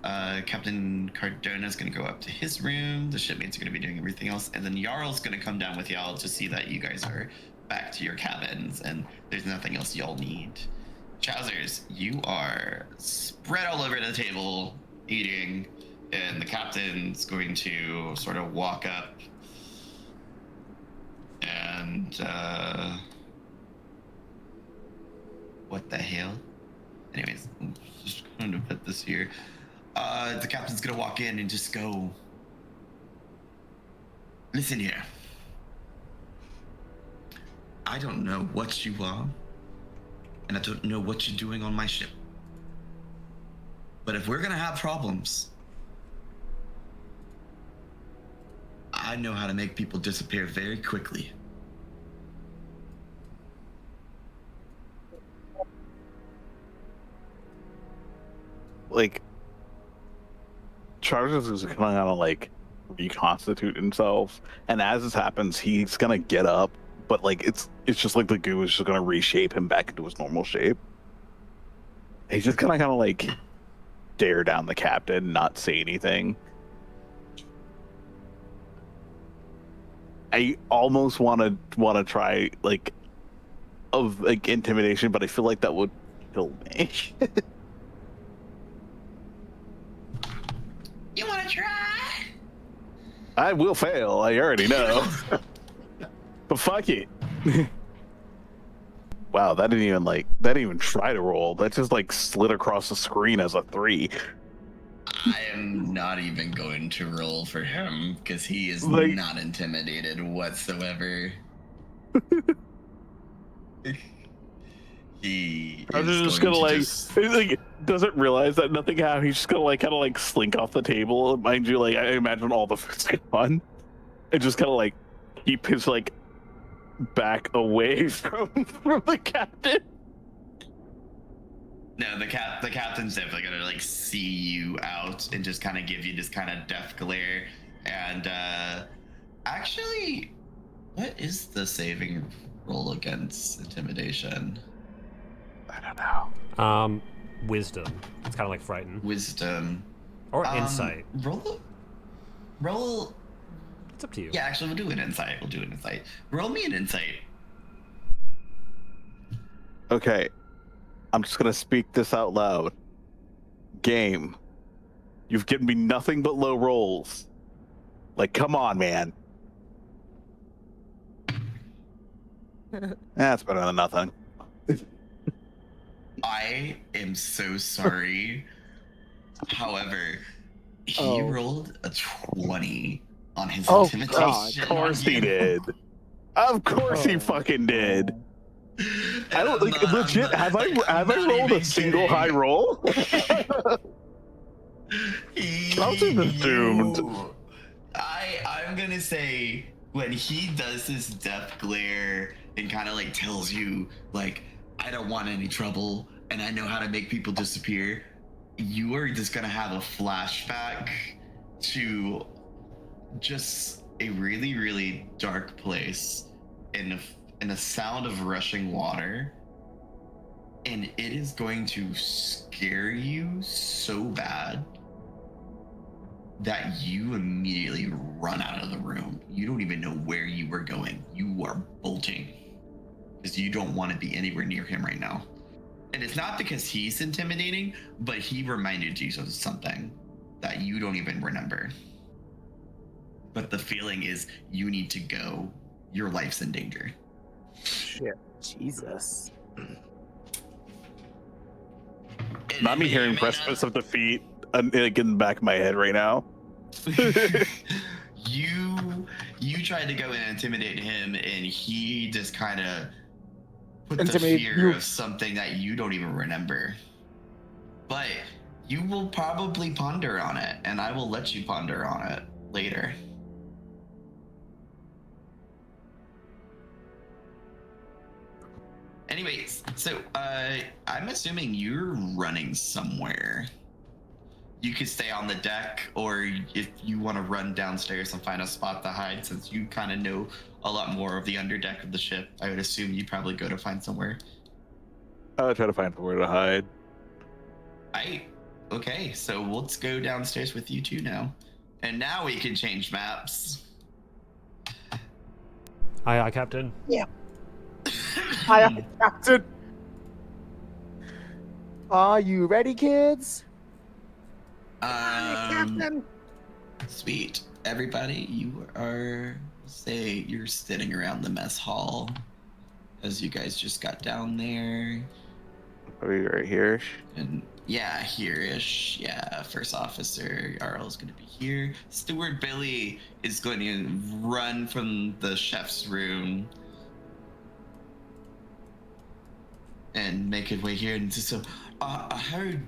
Cardona is gonna go up to his room. The shipmates are gonna be doing everything else, and then Jarl's gonna come down with y'all to see that you guys are back to your cabins and there's nothing else y'all need. Trousers, you are spread all over the table eating, and the captain's going to sort of walk up and what the hell? Anyways, I'm just going to put this here. The captain's gonna walk in and just go, listen here. I don't know what you are, and I don't know what you're doing on my ship. But if we're gonna have problems, I know how to make people disappear very quickly. Like, Charles is gonna like reconstitute himself, and as this happens, he's gonna get up, but like it's just like the goo is just gonna reshape him back into his normal shape. He's just gonna kind of like stare down the captain, not say anything. I almost want to try like intimidation, but I feel like that would kill me. You wanna try? I will fail. I already know. But fuck it. Wow, that didn't even try to roll. That just like slid across the screen as a 3. I am not even going to roll for him because he is Like- not intimidated whatsoever. He I was is just going gonna to like, just- he, like doesn't realize that nothing happened. He's just gonna like kind of like slink off the table. Mind you, like I imagine all the food's gone, and just kind of like keep his like back away from the captain. No, the captain's definitely gonna like see you out and just kind of give you this kind of death glare. And actually, what is the saving roll against intimidation? I don't know. Wisdom. It's kind of like frightened. Wisdom Or insight. Roll. It's up to you. Yeah, actually, we'll do an insight. Roll me an insight. Okay, I'm just gonna speak this out loud. Game, you've given me nothing but low rolls. Like, come on, man. That's better than nothing. I am so sorry. However, he rolled a 20 on his intimidation. Of course he did. Of course he fucking did. I don't like legit. Have I rolled a single high roll? Charles is assumed. I'm gonna say when he does this death glare and kind of like tells you like I don't want any trouble and I know how to make people disappear. you are just gonna have a flashback to just a really, really dark place in a sound of rushing water, and it is going to scare you so bad that you immediately run out of the room. You don't even know where you were going. You are bolting because you don't want to be anywhere near him right now. And it's not because he's intimidating, but he reminded you of something that you don't even remember. But the feeling is you need to go. Your life's in danger. Shit. Jesus. Not me hearing precipice of defeat like in the back of my head right now. You tried to go and intimidate him, and he just kind of put the Intimidate fear you. of something that you don't even remember. But you will probably ponder on it, and I will let you ponder on it later. Anyways, so I'm assuming you're running somewhere. You could stay on the deck, or if you want to run downstairs and find a spot to hide, since you kind of know a lot more of the underdeck of the ship, I would assume you'd probably go to find somewhere. I would try to find somewhere to hide. Okay, so let's go downstairs with you two now. And now we can change maps. Aye, Captain. Hi, Captain. Are you ready, kids? Captain. Sweet. Everybody, you are, say, you're sitting around the mess hall as you guys just got down there. Are we right here? And yeah, here-ish. Yeah, first officer Jarl is going to be here. Steward Billy is going to run from the chef's room and make his way here. And so, I heard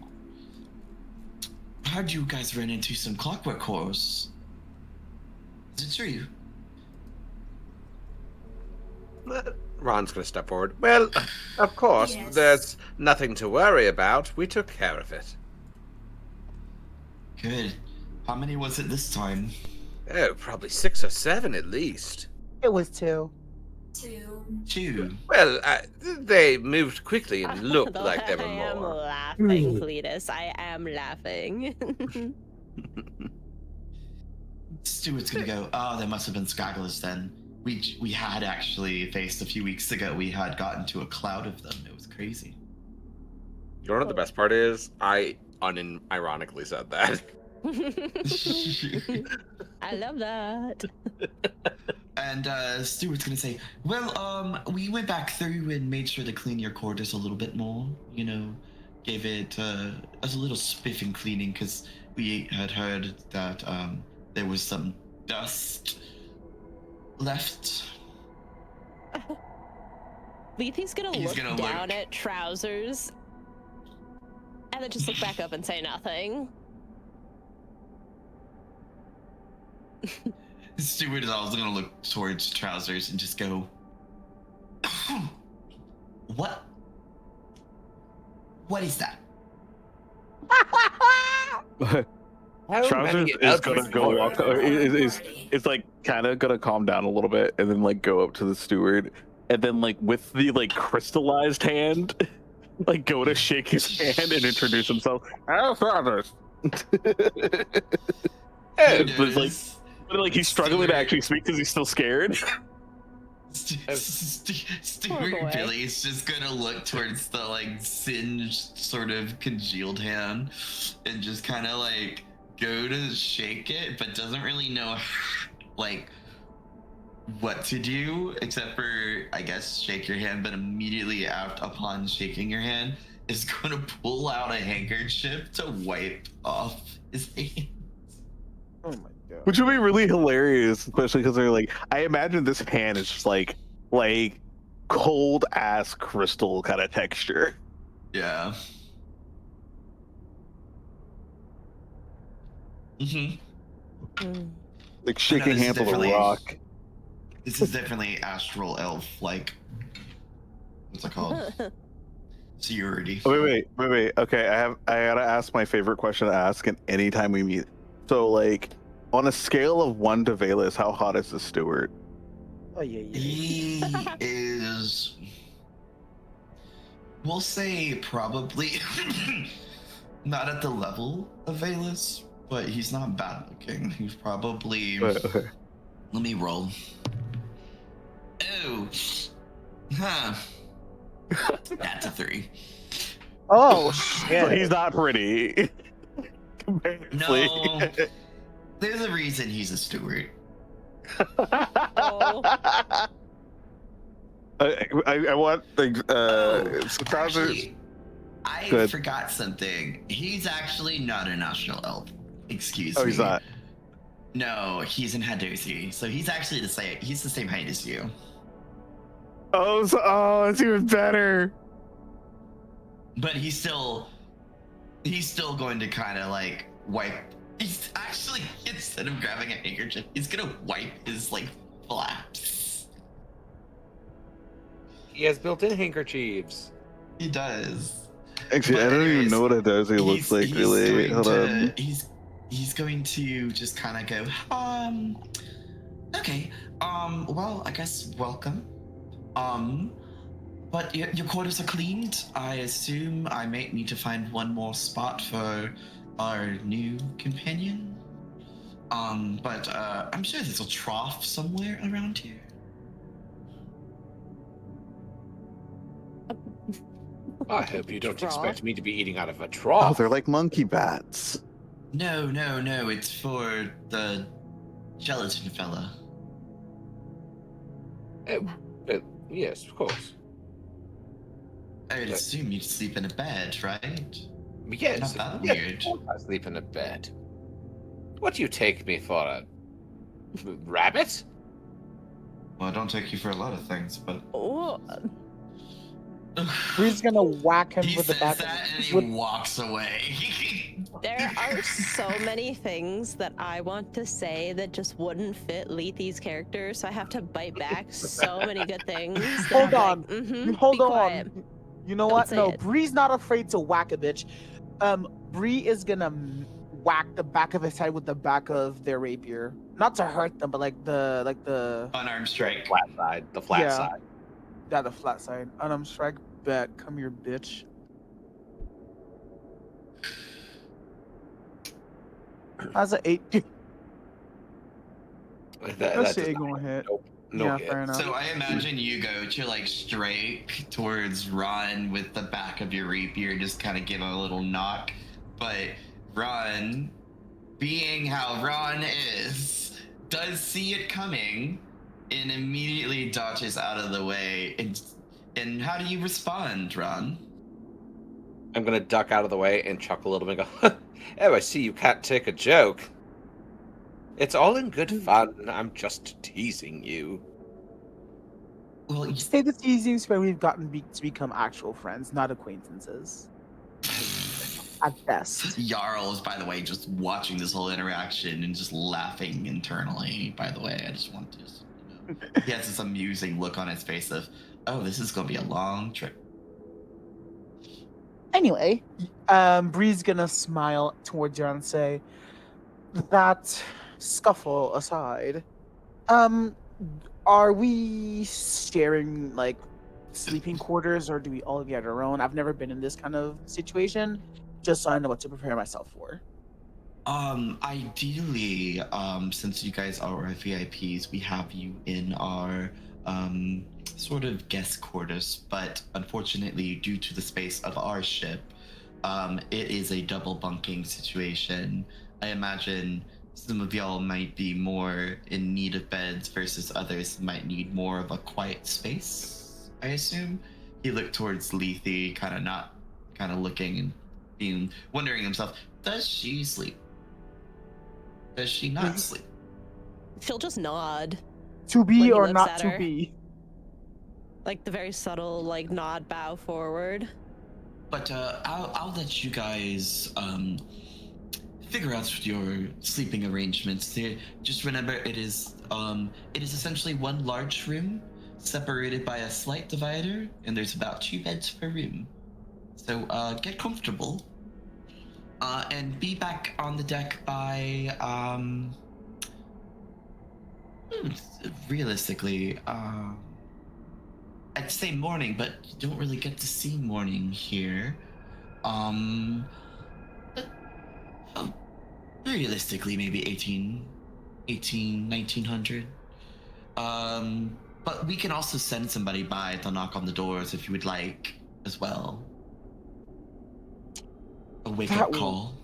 you guys ran into some clockwork horrors. Is it true? Ron's going to step forward. Well, of course, Yes. there's nothing to worry about. We took care of it. Good. How many was it this time? Oh, probably 6 or 7 at least. It was 2. 2. 2. Well, they moved quickly and looked like they were I am more. laughing, Cletus. I am laughing. Stewart's gonna go, oh, there must have been Skagglers then. We had actually faced a few weeks ago, we had gotten to a cloud of them. It was crazy. You know what the best part is? I unironically said that. I love that. And Stewart's gonna say, well, we went back through and made sure to clean your quarters a little bit more. You know, gave it as a little spiffing cleaning because we had heard that there was some dust left. Leafy's gonna He's look gonna down look. at trousers and then just look back up and say nothing. Stewart is also gonna look towards trousers and just go, what? What is that? Trousers is gonna go walk. Is like kind of gonna calm down a little bit, and then like go up to the steward, and then like with the like crystallized hand, like go to shake his hand and introduce himself. Trousers. But like he's struggling to actually speak because he's still scared. Stewart boy. Billy is just gonna look towards the like singed, sort of congealed hand, and just kind of like go to shake it, but doesn't really know like what to do except for, I guess, shake your hand. But immediately upon shaking your hand, is gonna pull out a handkerchief to wipe off his hand. Oh my god. Which would be really hilarious, especially because they're like, I imagine this hand is just like cold ass crystal kind of texture. Yeah. Mm-hmm. Like shaking this is hands with a definitely- rock. This is definitely astral elf, like, what's it called? Security. Wait. Okay, I gotta ask my favorite question to ask in any time we meet. So, like, on a scale of 1 to Valus, how hot is the steward? Oh yeah. He is. We'll say probably not at the level of Valus, but he's not bad looking. He's probably. Okay. Let me roll. Oh. Huh. That's a 3. Oh So shit. he's not pretty. Comparatively. No. There's a reason he's a steward. Oh. I want like trousers. Actually, I Good. forgot something. He's actually not a national elf. Excuse me. Oh, he's not. No, he's in Hadosi. So he's actually the same. He's the same height as you. Oh, it's even better. But he's still going to kind of like wipe. He's actually, instead of grabbing a handkerchief, he's gonna wipe his like flaps. He has built-in handkerchiefs. He does. Actually, But I don't even anyways, know what a dozy looks like. Really, hold on. He's going to just kind of go, okay, well, I guess welcome. But your quarters are cleaned. I assume I might need to find one more spot for our new companion. But I'm sure there's a trough somewhere around here. I hope you don't Trough? expect me to be eating out of a Oh, trough. they're like monkey bats. No, it's for the gelatin fella. Yes, of course. I would assume you'd sleep in a bed, right? Yes. Not that yes, weird. of course I sleep in a bed. What do you take me for, a rabbit? Well, I don't take you for a lot of things, but Oh. Bree's gonna whack him he with the says back. that and he with- walks away. There are so many things that I want to say that just wouldn't fit Lethe's character, so I have to bite back so many good things. that Hold I'm on. like, mhm, Hold be on. quiet. You know Don't what? say No, it. Bree's not afraid to whack a bitch. Bree is gonna whack the back of his head with the back of their rapier, not to hurt them, but like the Unarmed strike. Flat side. The flat Yeah. side. the flat side. Strike back. Come here, bitch. How's an 8? That That does shit ain't not- gonna hit. Nope. No Yeah, hit. fair enough. So I imagine you go to like strike towards Ron with the back of your rapier, just kind of give a little knock. But Ron, being how Ron is, does see it coming and immediately dodges out of the way. And how do you respond, Ron? I'm gonna duck out of the way and chuckle a little bit and go, oh, I see you can't take a joke. It's all in good fun. I'm just teasing you. Well, Say the teasings where we've gotten to become actual friends, not acquaintances. At best. Jarl is, by the way, just watching this whole interaction and just laughing internally. By the way, I just want to, he has this amusing look on his face of, oh, this is gonna be a long trip. Anyway, Bree's gonna smile towards you and say, that scuffle aside, are we sharing like sleeping quarters or do we all get our own? I've never been in this kind of situation, just so I know what to prepare myself for. Ideally, since you guys are our VIPs, we have you in our sort of guest quarters, but unfortunately, due to the space of our ship, it is a double bunking situation. I imagine some of y'all might be more in need of beds versus others might need more of a quiet space, I assume. He looked towards Lethe, kind of looking and being wondering himself, does she sleep? Does she not sleep? She'll just nod, To When be he or looks not at to her. be. like the very subtle, like nod, bow forward. But I'll let you guys figure out your sleeping arrangements. Just remember, it is essentially one large room separated by a slight divider, and there's about 2 beds per room. So get comfortable. And be back on the deck by realistically, I'd say morning, but you don't really get to see morning here. But, realistically, maybe 1900. But we can also send somebody by to knock on the doors if you would like as well. A wake-up call.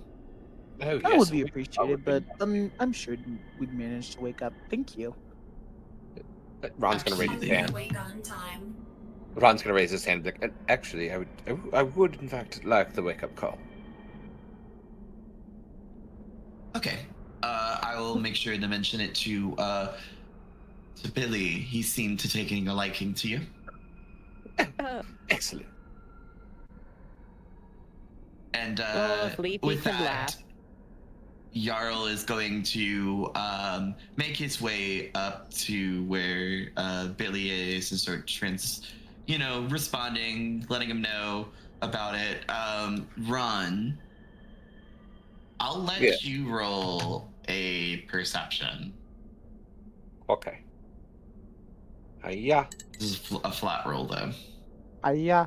Oh, That yes, would be we appreciated, probably- but I'm sure we'd manage to wake up. Thank you. Ron's gonna raise his Absolutely. hand. Wake on time. Ron's gonna raise his hand. Like, actually, I would in fact like the wake up call. Okay. I will make sure to mention it to Billy. He seemed to taking a liking to you. Excellent. And Oh, if Leafy with could that, laugh. Jarl is going to make his way up to where Billy is and start responding, letting him know about it. Ron, I'll let you roll a perception. Okay. Yeah. This is a flat roll, though. Yeah.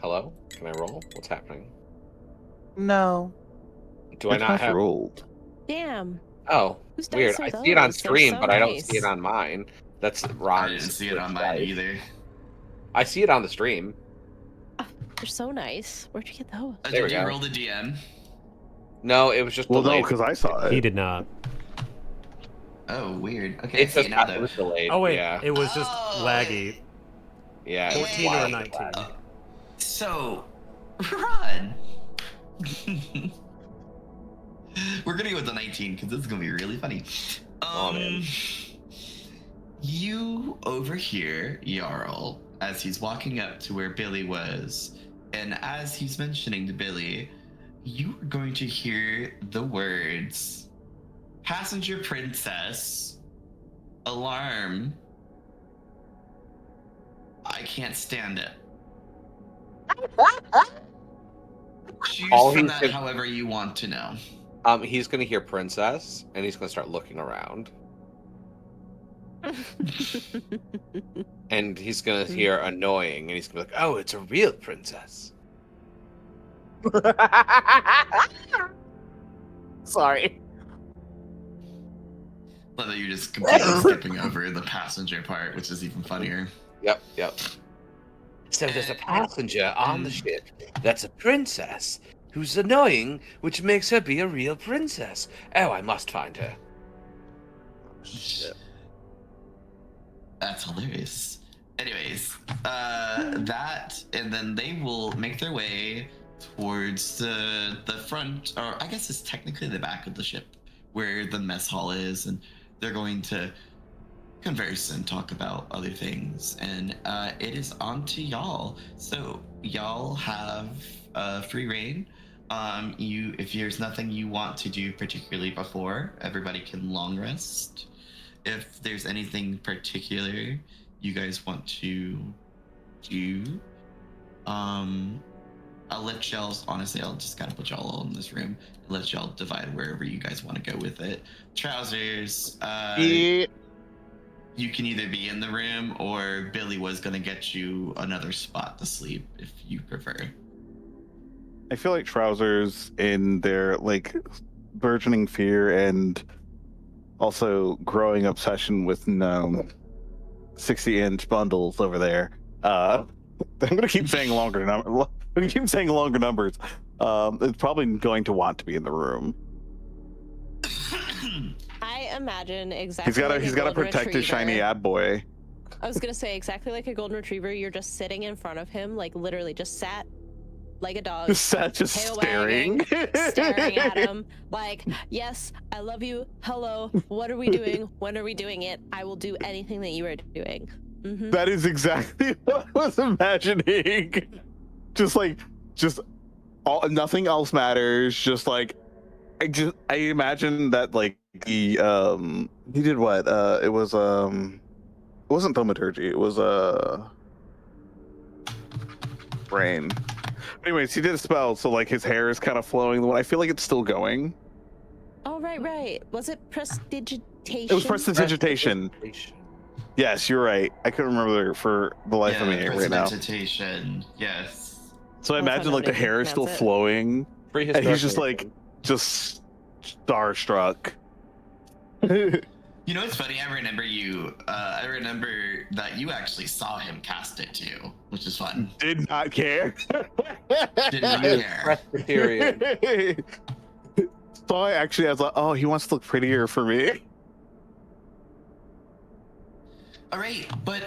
Hello? Can I roll? What's happening? No. Do I not have? rolled? Damn. Oh, Whose weird. dice I are see it on those? They're stream, so but I don't see it nice. on mine. That's I Ron's. didn't see it on Twitch mine dice. either. I see it on the stream. They're so nice. Where'd you get those? There we Did you go. roll the DM? No, it was just Well, no, delayed. because I saw it. He did not. Oh, weird. Okay, I It see just it now, it though. was delayed. Oh wait, Yeah. it was just Oh, laggy. Yeah. it was 14 or wild. 19. So, Ron. We're gonna go with the 19 because this is gonna be really funny. Oh, man. You overhear Jarl as he's walking up to where Billy was, and as he's mentioning to Billy, you are going to hear the words "Passenger Princess," "Alarm," "I can't stand it." Choose All from he's that gonna- however you want to know. He's gonna hear princess, and he's gonna start looking around, and he's gonna hear annoying, and he's gonna be like, "Oh, it's a real princess." Sorry. Love that you're just completely skipping over the passenger part, which is even funnier. Yep. So there's a passenger on the ship that's a princess who's annoying, which makes her be a real princess. Oh, I must find her. Shit. That's hilarious. Anyways, that, and then they will make their way towards the front, or I guess it's technically the back of the ship, where the mess hall is, and they're going to converse and talk about other things. And it is on to y'all. So y'all have free reign. If there's nothing you want to do particularly before, everybody can long rest. If there's anything particular you guys want to do, I'll let y'all, honestly, I'll just kind of put y'all all in this room and let y'all divide wherever you guys want to go with it. Trousers, Yeah. you can either be in the room, or Billy was going to get you another spot to sleep if you prefer. I feel like Trousers, in their like burgeoning fear and also growing obsession with 60-inch bundles over there. I'm gonna keep saying longer numbers. It's probably going to want to be in the room. I imagine exactly. He's got to protect his shiny ab boy. I was gonna say exactly like a golden retriever. You're just sitting in front of him, like literally just sat like a dog, Just tail staring. wagging, staring at him. Like, yes, I love you. Hello, what are we doing? When are we doing it? I will do anything that you are doing. Mm-hmm. That is exactly what I was imagining. Just nothing else matters. Just like I imagine that like he did what? It wasn't thaumaturgy. It was brain. Anyways, he did a spell, so like his hair is kind of flowing. I feel like it's still going. Oh, right. Was it prestidigitation? It was prestidigitation. Yes, you're right. I couldn't remember for the life of me right now. Prestidigitation. Yes. So I Well, imagine like the hair is still pronounce it. flowing, and Prehistoric he's just like nation. just starstruck. You know what's funny? I remember you. I remember that you actually saw him cast it too, which is fun. Did not care. Did not care. Presbyterian. So I actually, I was like, oh, he wants to look prettier for me. All right, but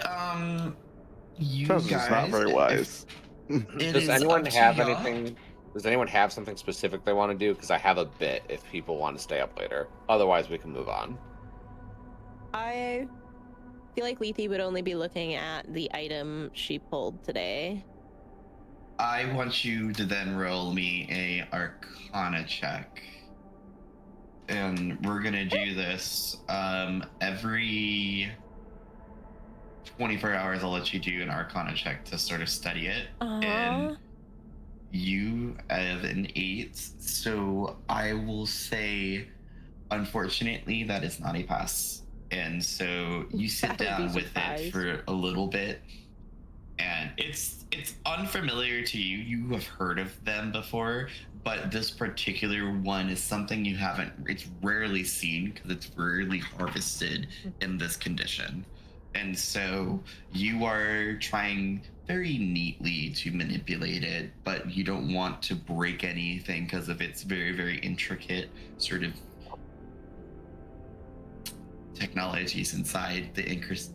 you Travis guys. is not very wise. It Does is anyone up to have y'all. anything? Does anyone have something specific they want to do? Because I have a bit if people want to stay up later. Otherwise, we can move on. I feel like Lethe would only be looking at the item she pulled today. I want you to then roll me a Arcana check. And we're gonna do this every 24 hours. I'll let you do an Arcana check to sort of study it. And you have an 8, so I will say, unfortunately, that is not a pass. And so you sit I would be down with it surprised. for a little bit, and it's unfamiliar to you. You have heard of them before, but this particular one is something you haven't. It's rarely seen because it's rarely harvested in this condition. And so you are trying very neatly to manipulate it, but you don't want to break anything because of its very, very intricate sort of technologies inside the intricacy.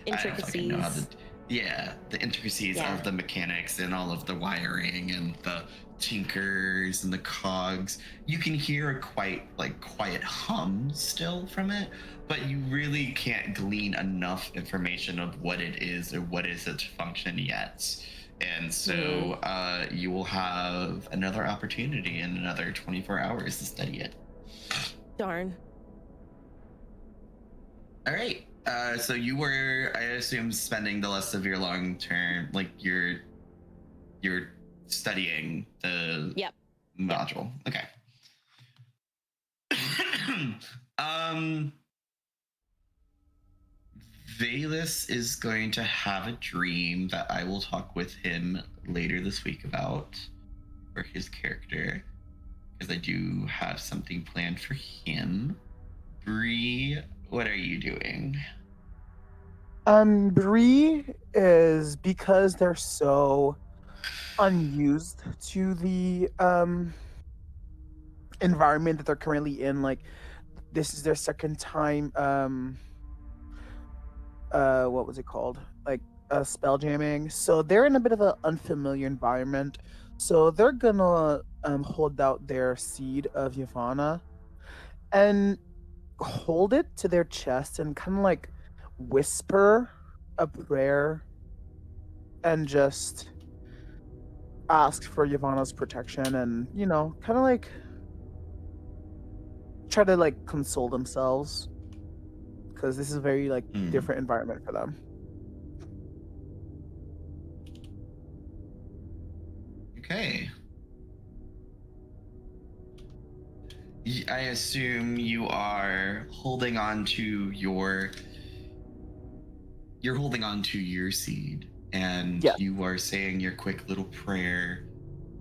I don't fucking know how to. Yeah, the intricacies Yeah. of the mechanics and all of the wiring and the tinkers and the cogs. You can hear a quiet hum still from it, but you really can't glean enough information of what it is or what is its function yet. And so you will have another opportunity in another 24 hours to study it. Darn. All right. So you were, I assume, spending the rest of your long term, like you're studying the module. Okay. Valus is going to have a dream that I will talk with him later this week about for his character, because I do have something planned for him. Bree, what are you doing? Bree is, because they're so unused to the environment that they're currently in, like this is their second time what was it called, like spell jamming, so they're in a bit of an unfamiliar environment, so they're gonna hold out their seed of Yavanna and hold it to their chest and kind of like whisper a prayer and just ask for Yavanna's protection, and kind of like try to like console themselves, because this is a very like different environment for them. Okay. I assume you are holding on to your seed, and you are saying your quick little prayer,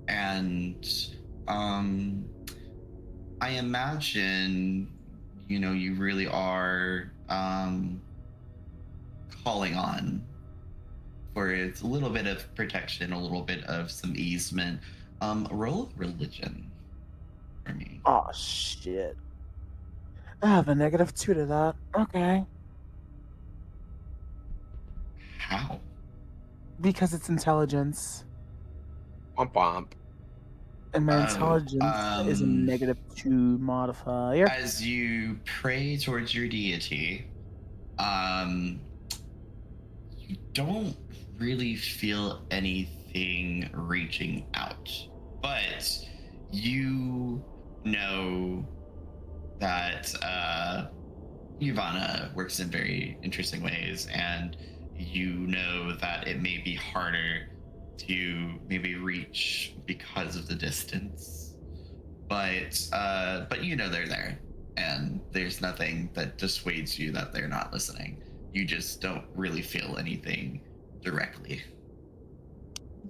and I imagine you really are calling on for it's a little bit of protection, a little bit of some easement. Roll religion for me. Oh shit, I have a -2 to that. Okay. How? Because it's intelligence, Womp womp. and my intelligence is a -2 modifier. As you pray towards your deity, you don't really feel anything reaching out, but you know that Yavanna works in very interesting ways, and you know that it may be harder to maybe reach because of the distance. But you know they're there, and there's nothing that dissuades you that they're not listening. You just don't really feel anything directly.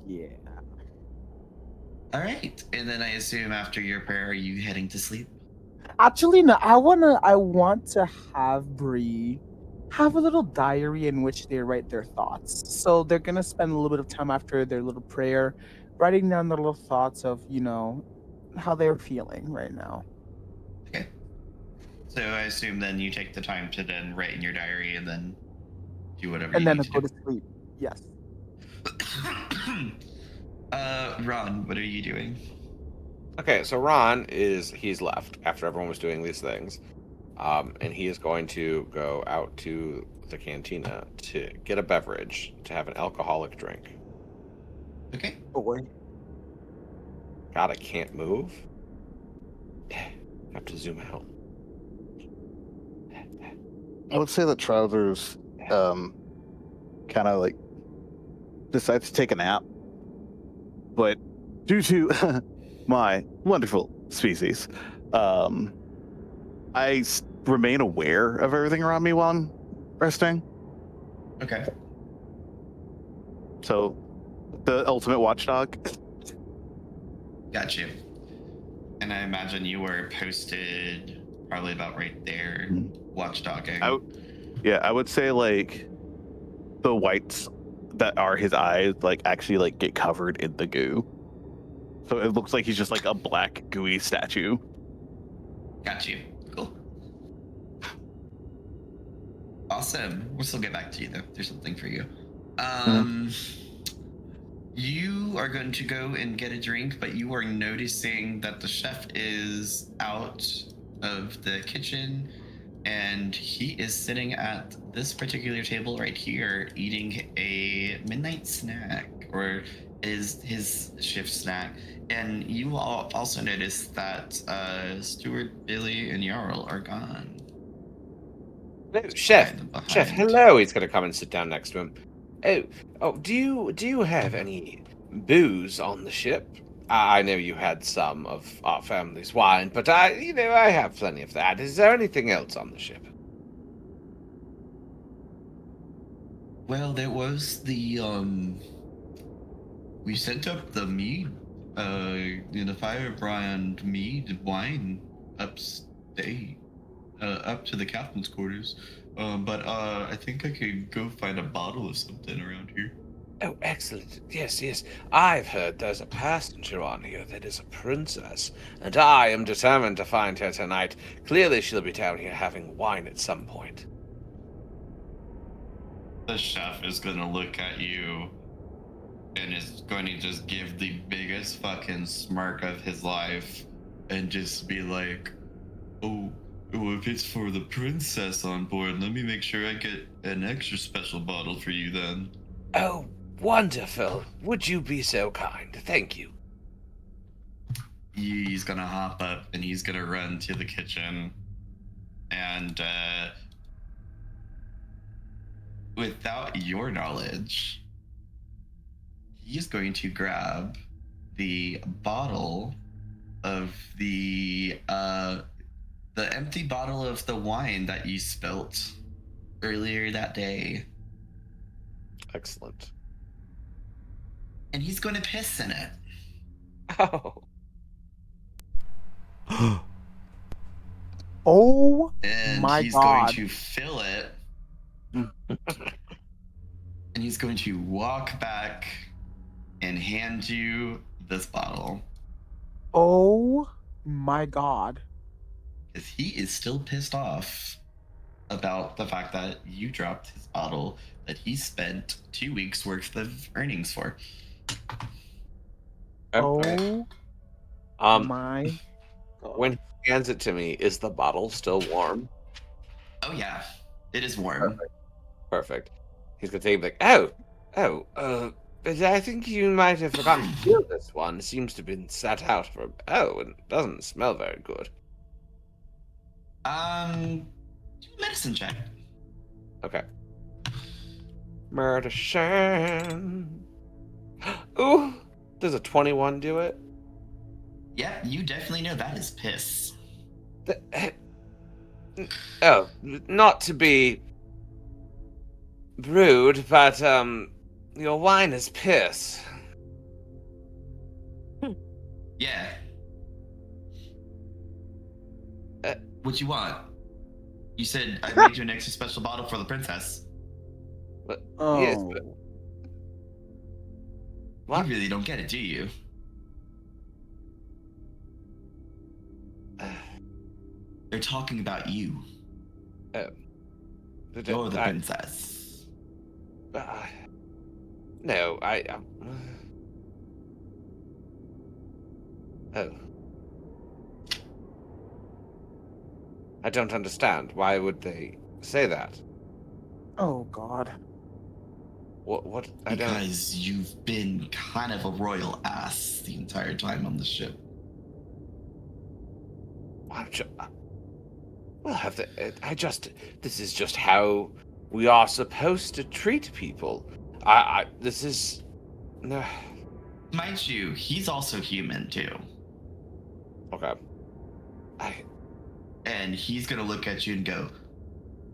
Yeah. All right, and then I assume after your prayer, are you heading to sleep? Actually, no. I want to have Bree have a little diary in which they write their thoughts. So they're gonna spend a little bit of time after their little prayer, writing down their little thoughts of how they're feeling right now. Okay. So I assume then you take the time to then write in your diary and then do whatever And you then need go to to sleep. Yes. do. Ron, what are you doing? Okay, so Ron he's left after everyone was doing these things, and he is going to go out to the cantina to get a beverage, to have an alcoholic drink. Okay. Boy. God, I can't move. Have to zoom out. I would say that Trousers kind of like decides to take a nap, but due to my wonderful species, I remain aware of everything around me while I'm resting. Okay. So, the ultimate watchdog. Got you. And I imagine you were posted probably about right there, watchdogging. I would say like the whites that are his eyes like actually like get covered in the goo, so it looks like he's just like a black gooey statue. Got you. Cool. Awesome. We'll still get back to you though. There's something for you. You are going to go and get a drink, but you are noticing that the chef is out of the kitchen and he is sitting at this particular table right here eating a midnight snack, or is his shift snack. And you all also notice that Stuart, Billy, and Jarl are gone. No, Chef, Behind them, Chef, behind. hello. He's going to come and sit down next to him. Oh, do you have any booze on the ship? I know you had some of our family's wine, but I have plenty of that. Is there anything else on the ship? Well, there was the we sent up the mead, the firebrand mead wine upstate, up to the captain's quarters. But I think I could go find a bottle of something around here. Oh, excellent. Yes. I've heard there's a passenger on here that is a princess, and I am determined to find her tonight. Clearly she'll be down here having wine at some point. The chef is gonna look at you and is going to just give the biggest fucking smirk of his life and just be like, oh, if it's for the princess on board, let me make sure I get an extra special bottle for you then. Oh, wonderful. Would you be so kind? Thank you. He's gonna hop up and he's gonna run to the kitchen and without your knowledge, he's going to grab the bottle of the empty bottle of the wine that you spilt earlier that day. Excellent. And he's going to piss in it. Oh. Oh And my he's God. going to fill it. And he's going to walk back and hand you this bottle. Oh my God. Because he is still pissed off about the fact that you dropped his bottle that he spent 2 weeks worth of earnings for. Oh my God. When he hands it to me, is the bottle still warm? Oh yeah, it is warm. Perfect. He's gonna take it like, but I think you might have forgotten to fill this one. It seems to have been sat out for, and it doesn't smell very good. Do a medicine check. Okay. Murder Shan. Ooh, does a 21 do it? Yeah, you definitely know that is piss. Oh, not to be rude, but your wine is piss. Yeah. Uh, What you want? You said I made you an extra special bottle for the princess. Yes, Oh, but You what? really don't get it, do you? They're talking about you. You're the princess. No, oh. I don't understand. Why would they say that? Oh God. What? I don't. Because you've been kind of a royal ass the entire time on the ship. Well, I just. This is just how we are supposed to treat people. This is. No. Mind you, he's also human too. Okay. And he's gonna look at you and go,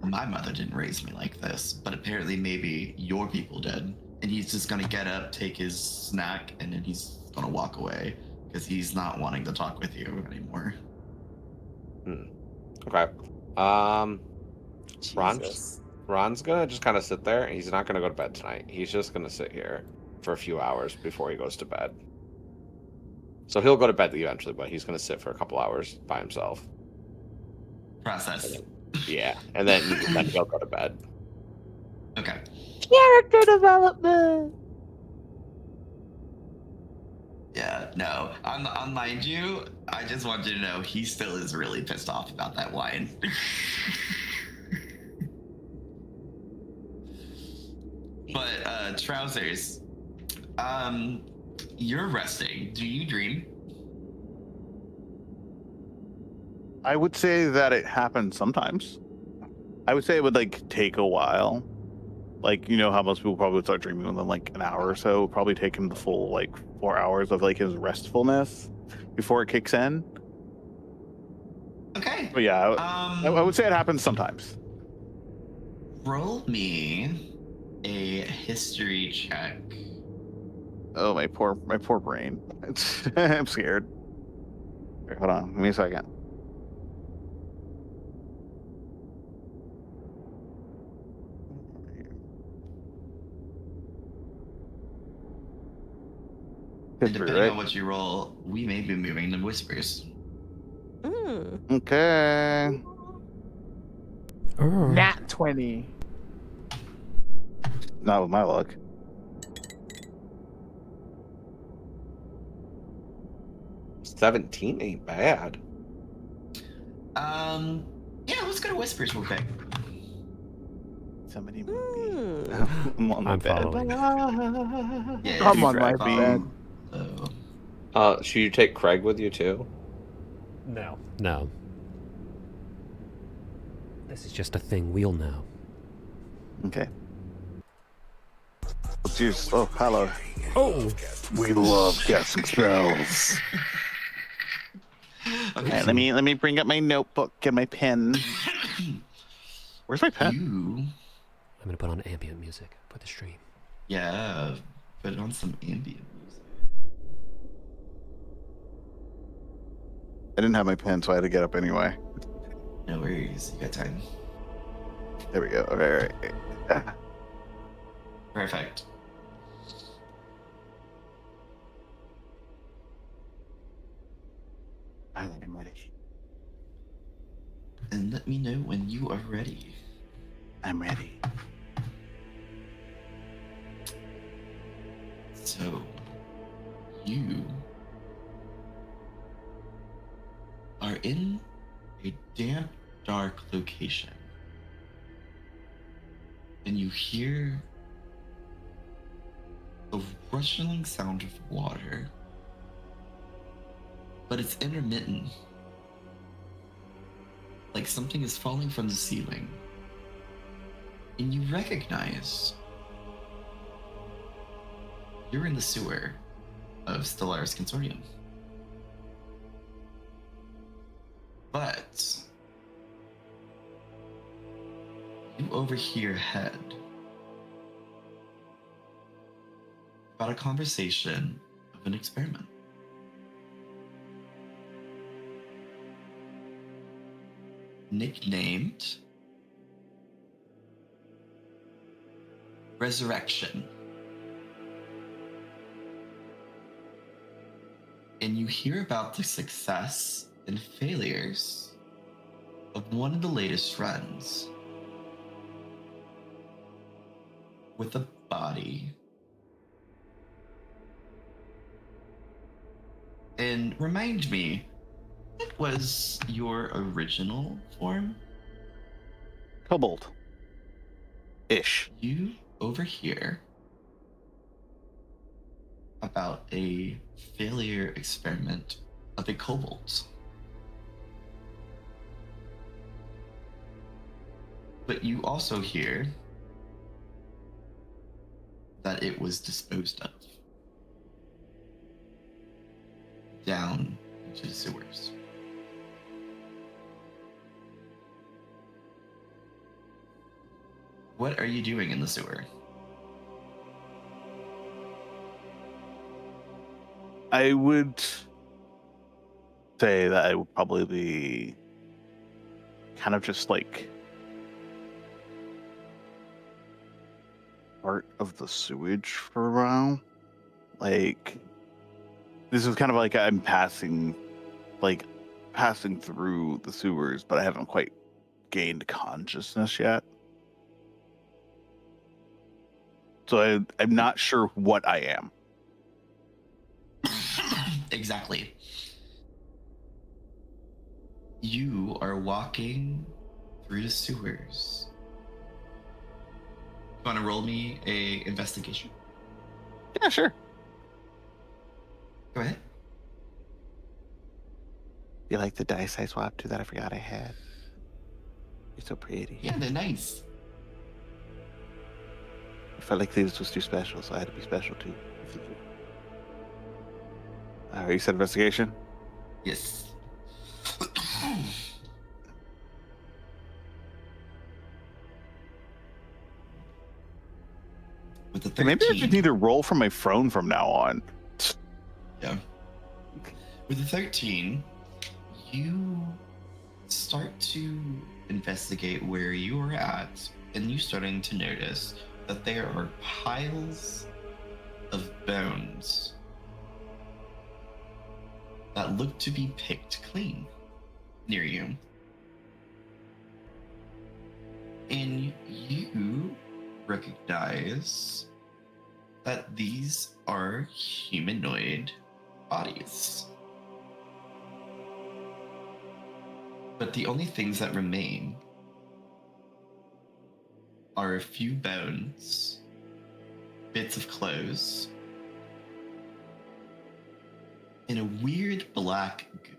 my mother didn't raise me like this, but apparently maybe your people did. And he's just gonna get up, take his snack, and then he's gonna walk away because he's not wanting to talk with you anymore. Okay. Jesus. Ron's gonna just kind of sit there. He's not gonna go to bed tonight. He's just gonna sit here for a few hours before he goes to bed. So he'll go to bed eventually, but he's gonna sit for a couple hours by himself. Process. Yeah, and then he'll go to bed. Okay. Character development. Yeah, no. On mind you, I just want you to know he still is really pissed off about that wine. But Trousers, you're resting. Do you dream? I would say that it happens sometimes. I would say it would like take a while. Like, you know how most people probably start dreaming within like an hour or so. It'll probably take him the full like 4 hours of like his restfulness before it kicks in. Okay. But yeah, I would say it happens sometimes. Roll me a history check. Oh, my poor brain. I'm scared. Here, hold on, give me a second. And History, depending right? on what you roll, we may be moving to whispers. Okay. Nat 20. Not with my luck. $17 ain't bad. Yeah, let's go to whispers real quick. Somebody move me. I'm on my I'm bed. following. Yeah, I'm you on my drag bed. so- Should you take Craig with you too? No. This is just a thing we'll know. Okay. Let's use. Oh, hello. Oh! We love guessing spells. Okay, Let me bring up my notebook and my pen. Where's my pen? I'm gonna put on ambient music for the stream. Yeah, put on some ambient music. I didn't have my pen, so I had to get up anyway. No worries, you got time. There we go. Okay, all right. Perfect. I'm ready. And let me know when you are ready. I'm ready. So, you are in a damp, dark location. And you hear the rustling sound of water. But it's intermittent. Like something is falling from the ceiling. And you recognize You're in the sewer of Stellaris Consortium. But you overhear ahead about a conversation of an experiment. Nicknamed Resurrection. And you hear about the success and failures of one of the latest runs with a body. And remind me, what was your original form? Kobold. Ish. You overhear about a failure experiment of a kobold. But you also hear that it was disposed of down into the sewers. What are you doing in the sewer? I would say that I would probably be kind of just like part of the sewage for a while. Like, this is kind of like I'm passing through the sewers, but I haven't quite gained consciousness yet. So I'm not sure what I am. Exactly. You are walking through the sewers. You want to roll me a investigation? Yeah, sure. Go ahead. You like the dice I swapped to that I forgot I had? You're so pretty. Yeah, they're nice. I felt like this was too special, so I had to be special too. Alright, you said investigation? Yes. With the 13. Maybe I just need to roll from my phone from now on. Yeah. With the 13, you start to investigate where you are at, and you starting to notice that there are piles of bones that look to be picked clean near you. And you recognize that these are humanoid bodies. But the only things that remain are a few bones, bits of clothes, and a weird black goo.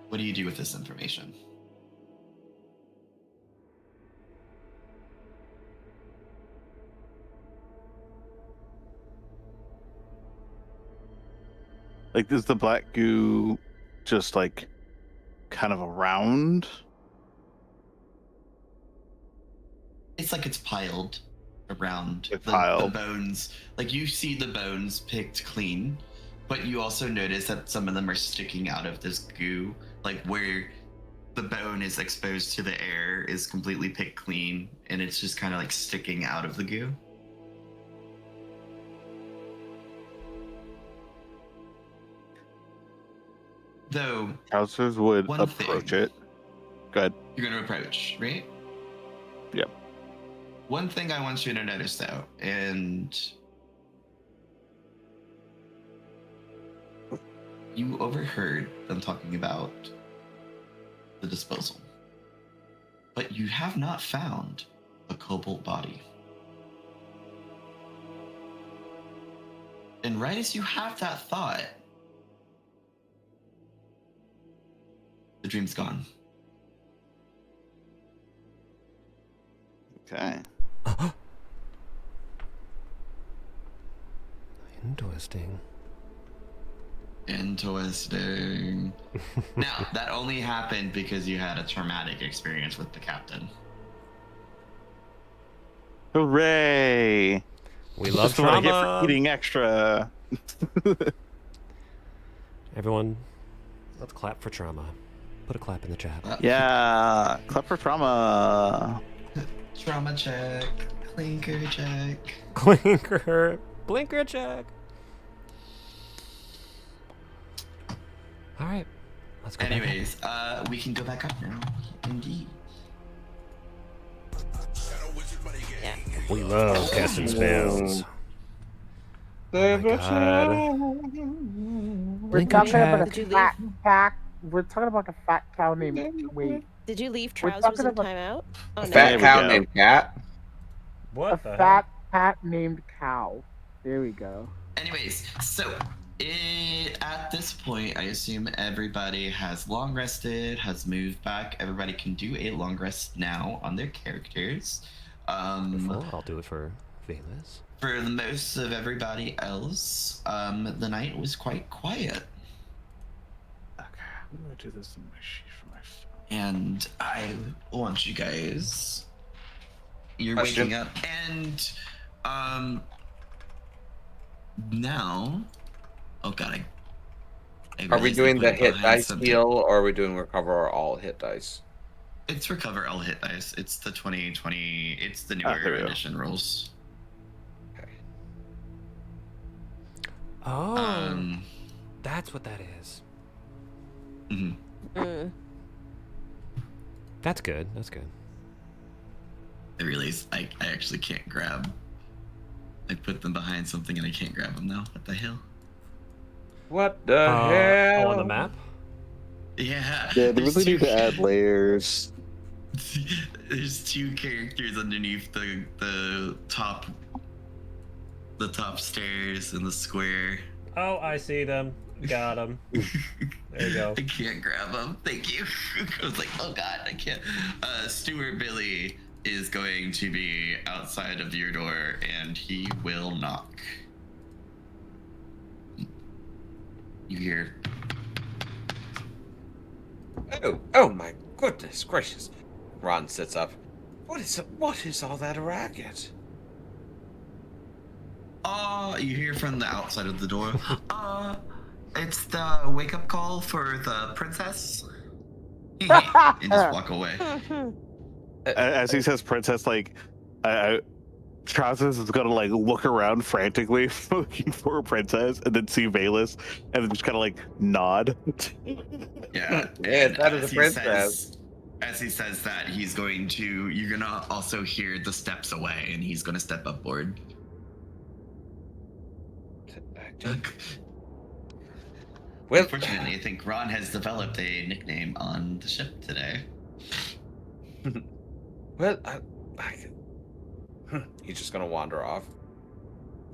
What do you do with this information? Like, is the black goo just like kind of around? It's like it's piled around It's the piled. bones. Like, you see the bones picked clean, but you also notice that some of them are sticking out of this goo. Like, where the bone is exposed to the air is completely picked clean, and it's just kind of like sticking out of the goo. Though, Trousers would one approach thing. it. Go ahead. You're going to approach, right? Yep. One thing I want you to notice, though, and you overheard them talking about the disposal, but you have not found a cobalt body. And right as you have that thought, the dream's gone. Okay. Interesting. Interesting. Now, that only happened because you had a traumatic experience with the captain. Hooray! We love That's what I get for trauma. eating extra. Everyone, let's clap for trauma. Put a clap in the chat. Yeah, clap for trauma. Trauma check. Clinker check. Clinker. Blinker check. All right. Let's go. Anyways, we can go back up now. Indeed. Yeah. We love casting spells. Oh my god. We're Blinker talking check. about Did you a leave? fat cat. We're talking about a fat cow named. Wait, Did you leave We're trousers talking in about- timeout? Oh A no. fat There we cow go. named Cat. What a fat cat named Cow. There we go. Anyways, so at this point, I assume everybody has long rested, has moved back. Everybody can do a long rest now on their characters. Well, I'll do it for Valus. For the most of everybody else, the night was quite quiet. Okay, I'm gonna do this in my sheet for my phone. And I want you guys. You're Question. waking up, and now. Oh god, I Are we realized I doing put the it hit behind dice something. deal, or are we doing recover all hit dice? It's recover all hit dice. It's the 2020. It's the there we newer go. edition rules. Okay. Oh, that's what that is. Mhm. That's good. That's good. I realized I actually can't grab. I put them behind something and I can't grab them now. What the hell? What the hell? Oh, on the map? Yeah. Yeah, they there's really two need to add layers. There's two characters underneath the top stairs in the square. Oh, I see them. Got them. There you go. I can't grab them. Thank you. I was like, oh god, I can't. Stuart Billy is going to be outside of your door, and he will knock. You hear? Oh my goodness gracious. Ron sits up. What is all that racket? You hear from the outside of the door. It's the wake up call for the princess. And just walk away. As he says princess, like, Trousers is gonna like look around frantically looking for a princess and then see Valus and then just kind of like nod. Yeah. Yeah, and that is as a he princess. As he says that, he's going to. You're gonna also hear the steps away, and he's gonna step upboard. Well, Unfortunately, I think Ron has developed a nickname on the ship today. well, he's just gonna wander off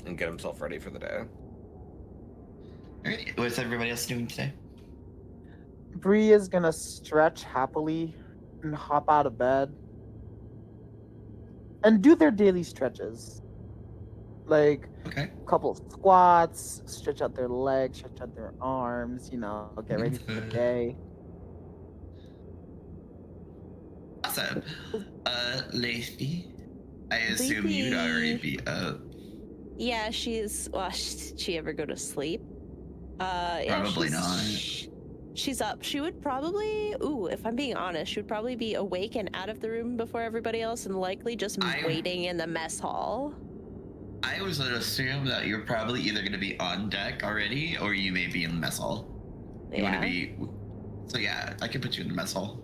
and get himself ready for the day. Alright, what's everybody else doing today? Bree is gonna stretch happily and hop out of bed and do their daily stretches. Like Okay. a couple of squats, stretch out their legs, stretch out their arms, get ready for the day. Awesome. Lacey, I assume you'd already be up. Yeah, she's. Well, she ever go to sleep? Yeah, Probably She's up. She would probably. Ooh, if I'm being honest, she would probably be awake and out of the room before everybody else, and likely just waiting in the mess hall. I was gonna assume that you're probably either gonna be on deck already, or you may be in the mess hall. You wanna be. So yeah, I could put you in the mess hall.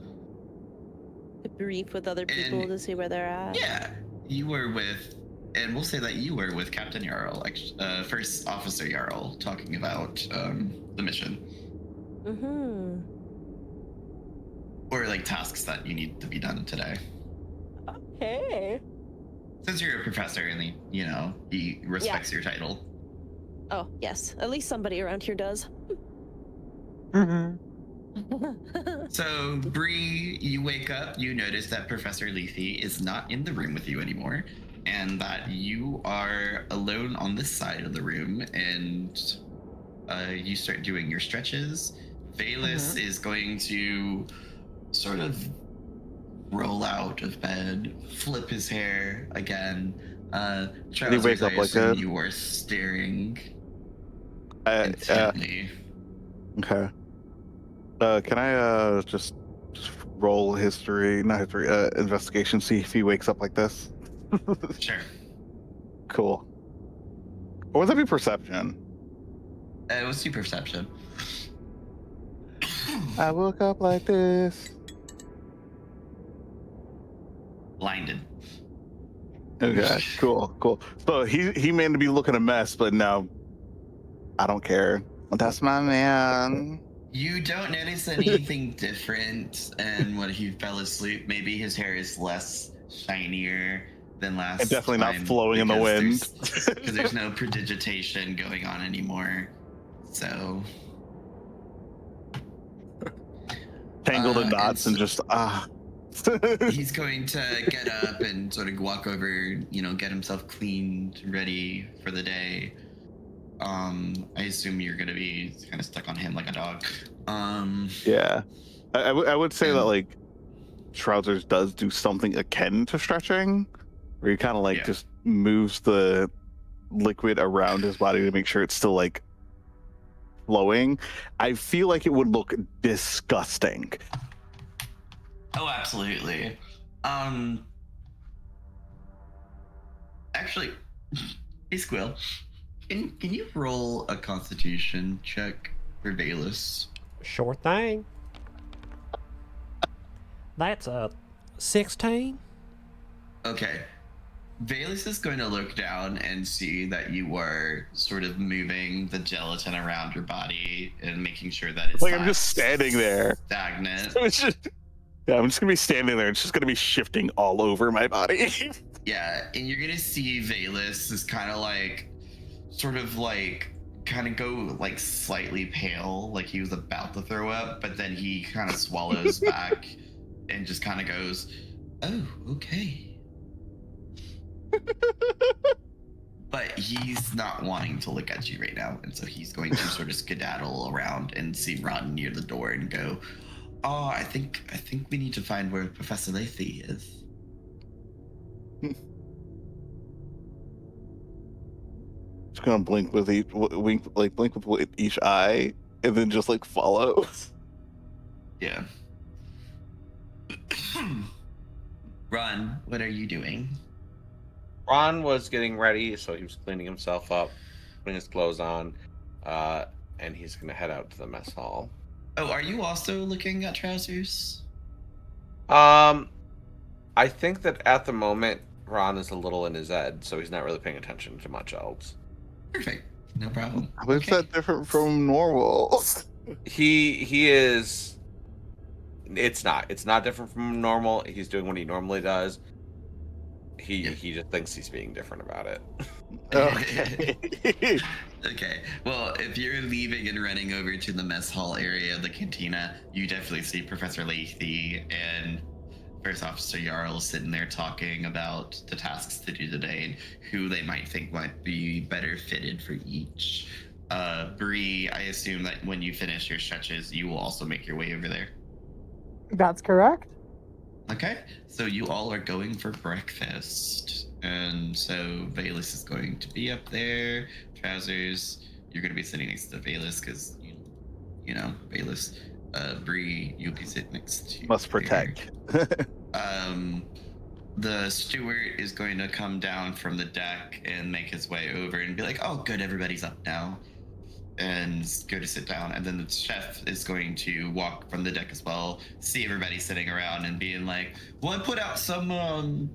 To brief with other people And- to see where they're at. Yeah, you were with, and we'll say that you were with Captain Jarl, First Officer Jarl, talking about the mission. Mm-hmm. Or like tasks that you need to be done today. Okay. Since you're a professor and he respects your title. Oh yes, at least somebody around here does. Mm-hmm. So, Bree, you wake up, you notice that Professor Lethe is not in the room with you anymore, and that you are alone on this side of the room, and you start doing your stretches. Valus is going to sort of roll out of bed, flip his hair again. he wake Trousers, I up like assume that? you are staring Okay. intently. Can I just roll investigation, see if he wakes up like this? Sure. Cool. Or would that be perception? It was super perception. I woke up like this. Blinded. Okay, cool. So he meant to be looking a mess, but now I don't care. That's my man. You don't notice anything different, and when he fell asleep, maybe his hair is less shinier than last And definitely not time flowing in the wind. because there's no prodigitation going on anymore. So Tangled in knots and just he's going to get up and sort of walk over, get himself cleaned, ready for the day. I assume you're gonna be kind of stuck on him like a dog. Yeah. I would say that like Trousers does do something akin to stretching, where he kind of like just moves the liquid around his body to make sure it's still like flowing. I feel like it would look disgusting. Oh, absolutely. Actually, hey Squill, can you roll a Constitution check for Valus? Sure thing. That's a 16. Okay. Valus is going to look down and see that you are sort of moving the gelatin around your body and making sure that it's like I'm just standing there. Stagnant. I'm just gonna be standing there. It's just gonna be shifting all over my body. Yeah, and you're gonna see Valus is kind of like, go like slightly pale, like he was about to throw up, but then he kind of swallows back and just kind of goes, "Oh, okay." But he's not wanting to look at you right now, and so he's going to sort of skedaddle around and see Ron near the door and go, "Oh, I think we need to find where Professor Lethe is." Just gonna blink with each eye, and then just like follow. Yeah. Ron, what are you doing? Ron was getting ready, so he was cleaning himself up, putting his clothes on, and he's gonna head out to the mess hall. Oh, are you also looking at Trousers? I think that at the moment Ron is a little in his head, so he's not really paying attention to much else. Perfect, no problem. How is that different from normal? He is. It's not different from normal. He's doing what he normally does. He just thinks he's being different about it. Okay. Okay. Well, if you're leaving and running over to the mess hall area of the cantina, you definitely see Professor Lethe and First Officer Jarl sitting there talking about the tasks to do today and who they might think might be better fitted for each. Bree, I assume that when you finish your stretches, you will also make your way over there. That's correct. Okay, so you all are going for breakfast. And so Valus is going to be up there. Trousers, you're going to be sitting next to Valus because, Valus. Bree, you'll be sitting next to Must protect. The steward is going to come down from the deck and make his way over and be like, "Oh, good, everybody's up now," and go to sit down. And then the chef is going to walk from the deck as well, see everybody sitting around and being like, "Well, I put out some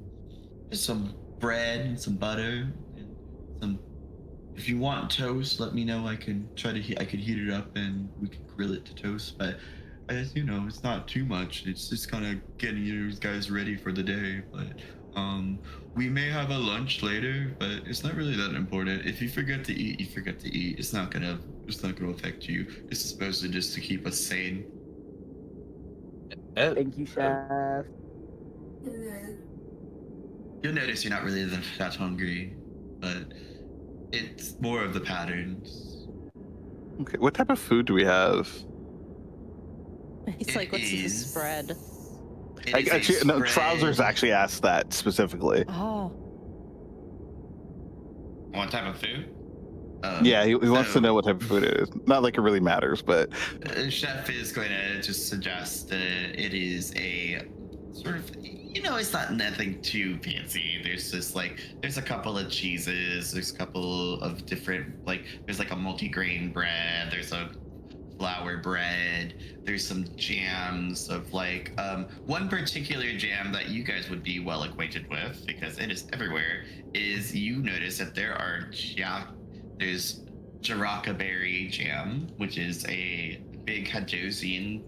bread and some butter and some. If you want toast, let me know. I can I could heat it up and we could grill it to toast. But as you know, it's not too much. It's just kind of getting you guys ready for the day. But we may have a lunch later, but it's not really that important. If you forget to eat, you forget to eat. It's not gonna affect you. It's supposed to just to keep us sane." Oh, Thank you, chef. You'll notice you're not really that hungry, but it's more of the patterns. Okay, what type of food do we have? He's like, what's the spread? Actually, no, Trousers actually asked that specifically. Oh. What type of food? Yeah, he wants to know what type of food it is. Not like it really matters, but Chef is going to just suggest that it is a sort of, it's not nothing too fancy. There's just there's a couple of cheeses. There's a couple of different, there's a multi-grain bread. There's a flour bread. There's some jams of one particular jam that you guys would be well acquainted with because it is everywhere. Is you notice that there's Jaraka berry jam, which is a big Hajosian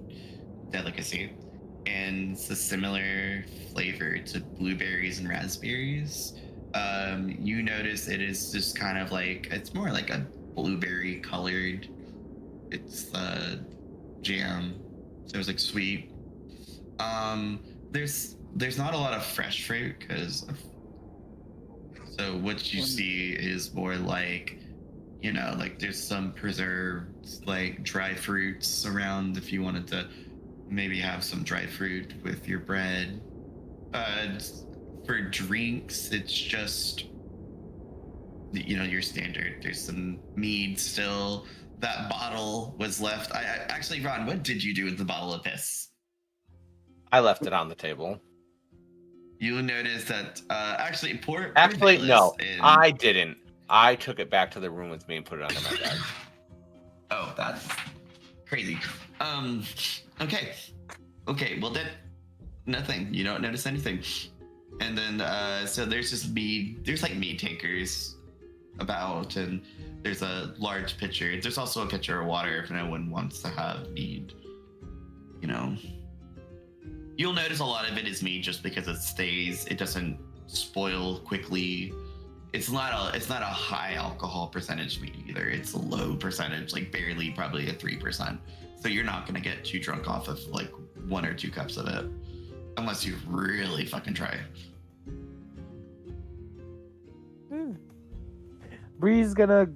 delicacy, and it's a similar flavor to blueberries and raspberries. You notice it is just kind of it's more like a blueberry colored. It's jam, so it's sweet. There's not a lot of fresh fruit so what you see is more there's some preserved dry fruits around if you wanted to maybe have some dry fruit with your bread. For drinks, it's just your standard. There's some mead still. That bottle was left. I actually, Ron, what did you do with the bottle of piss? I left it on the table. You'll notice that actually, no, I didn't. I took it back to the room with me and put it under my bed. Oh, that's crazy. Okay. Well, then nothing. You don't notice anything. And then so there's just mead. There's mead tankers about, and there's a large pitcher. There's also a pitcher of water if no one wants to have mead. You'll notice a lot of it is mead just because it doesn't spoil quickly. It's not a high alcohol percentage mead either. It's a low percentage, barely, probably a 3%. So you're not gonna get too drunk off of 1 or 2 cups of it, unless you really fucking try. Bree's gonna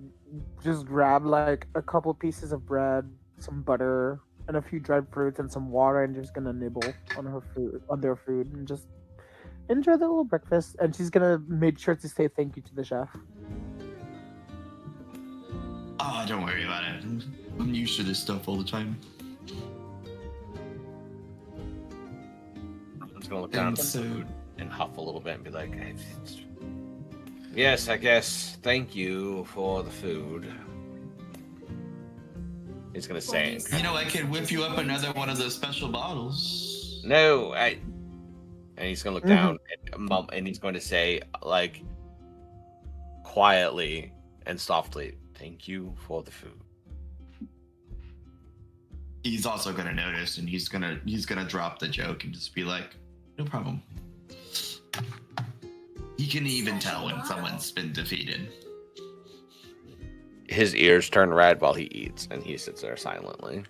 just grab a couple pieces of bread, some butter, and a few dried fruits and some water, and just gonna nibble on their food, and just enjoy the little breakfast. And she's gonna make sure to say thank you to the chef. Oh, don't worry about it. I'm used to this stuff all the time. I'm just gonna look down at the food and huff a little bit and be like, hey, yes, I guess. Thank you for the food. He's gonna say, I could whip you up another one of those special bottles. No, and he's gonna look down and he's going to say, quietly and softly, thank you for the food. He's also gonna notice, and he's gonna drop the joke and just be like, no problem. You can even tell when someone's been defeated. His ears turn red while he eats, and he sits there silently.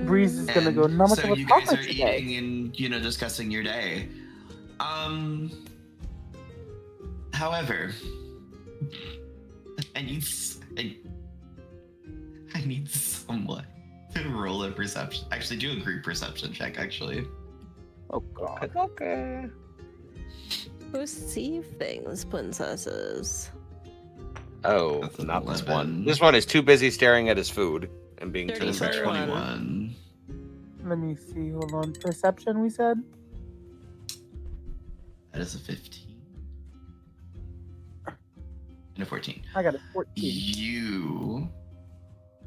Breeze is gonna go. Not much so of a you guys are today. eating and discussing your day. However, I need someone to roll a perception. Actually, do a group perception check. Actually. Oh god. Okay. Who see things, princesses? Oh, That's an not this 11. one. This one is too busy staring at his food and being too 30, embarrassed. 21. Let me see. Hold on. Perception, we said? That is a 15. And a 14. I got a 14.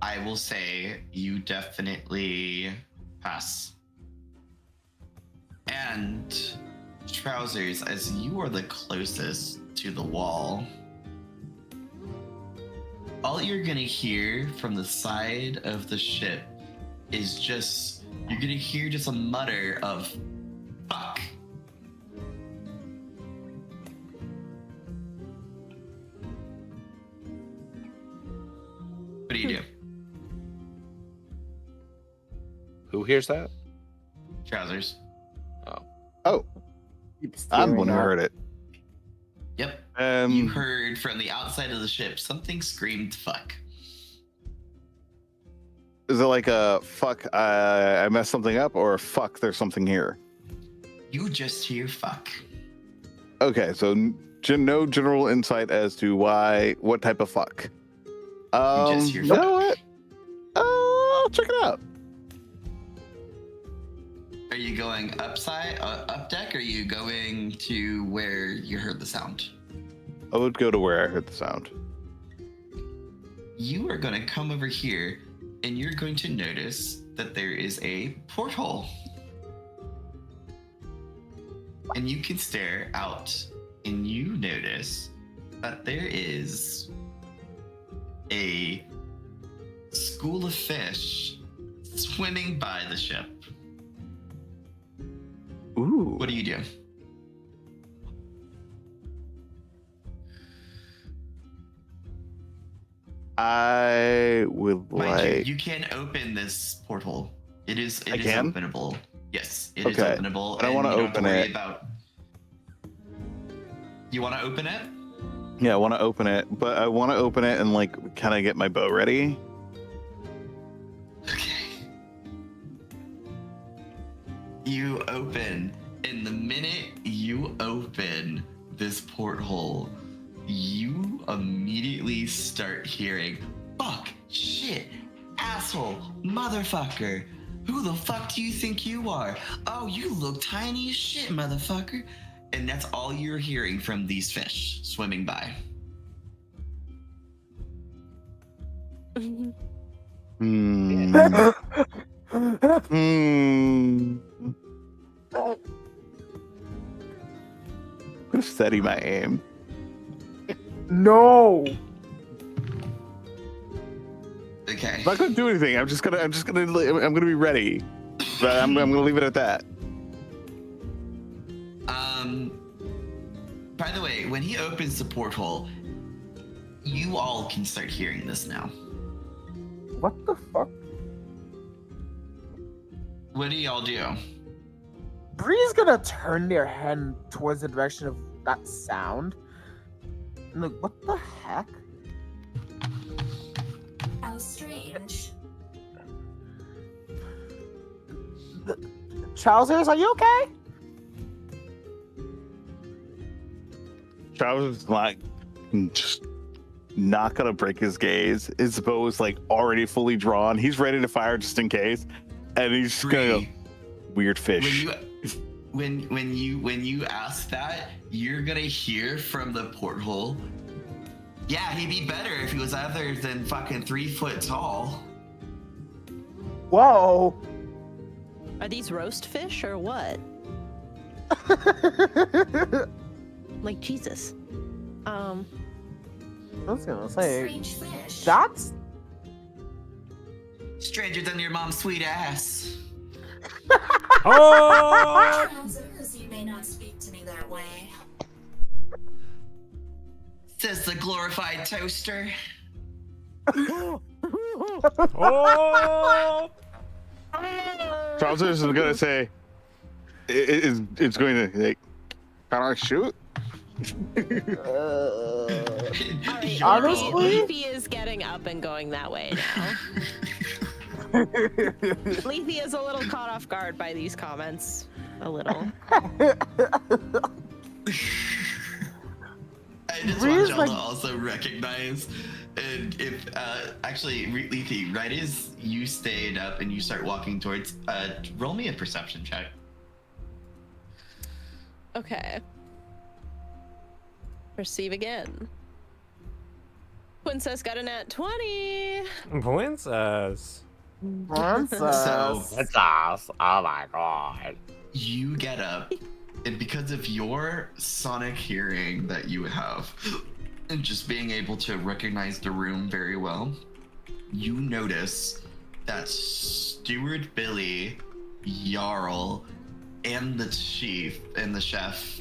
I will say you definitely pass. And Trousers, as you are the closest to the wall, all you're gonna hear from the side of the ship is you're gonna hear just a mutter of fuck. hears that? Trousers. Oh, Keep I'm the staring one who up. heard it. Yep. Um, You heard from the outside of the ship something screamed fuck. Is it like a fuck? I messed something up, or fuck? There's something here. You just hear fuck. Okay, so no general insight as to what type of fuck. just hear You know fuck. what? I'll check it out. Are you going up deck, or are you going to where you heard the sound? I would go to where I heard the sound. You are going to come over here, and you're going to notice that there is a porthole. And you can stare out, and you notice that there is a school of fish swimming by the ship. Ooh. What do you do? I would Mind you, like. you can open this porthole. It is can? openable. Yes, it is Okay. openable. I wanna and you don't have to open worry it. about. You want to open it? Yeah, I want to open it, but I want to open it and like kind of get my bow ready. Okay. You open, and the minute you open this porthole, you immediately start hearing, fuck, shit, asshole, motherfucker. Who the fuck do you think you are? Oh, you look tiny as shit, motherfucker. And that's all you're hearing from these fish swimming by. Hmm. No! Hmm. I'm gonna steady my aim. Okay. I'm not gonna do anything. I'm gonna be ready. But I'm gonna leave it at that. By the way, when he opens the porthole, you all can start hearing this now. What the fuck? What do y'all do? Bree's gonna turn their head towards the direction of that sound. And like, what the heck? How strange. Trousers, are you okay? Travis is like just not gonna break his gaze. His bow is like already fully drawn. He's ready to fire just in case, and he's just gonna go, Bree, weird fish. when you ask that, you're gonna hear from the porthole. Yeah, he'd be better if he was other than fucking 3 foot tall. Whoa! Are these roast fish or what? Like Jesus. I was gonna say Strange fish. that's Stranger than your mom's sweet ass. Oh! Trousers, you may not speak to me that way. Says the glorified toaster. Oh! Trousers is gonna say, it's going to like, can I shoot? Alright, Honestly? Leafy is getting up and going that way now. Leafy is a little caught off guard by these comments. A little. I just Bree's want y'all like- to also recognize, and if actually, Lethe, right as you stayed up and you start walking towards, roll me a perception check. Okay. Perceive again. Princess got a nat 20. Princess. Princess. So It's us. Oh my god. you get up, and because of your sonic hearing that you have, and just being able to recognize the room very well, you notice that Steward Billy, Jarl, and the chief and the chef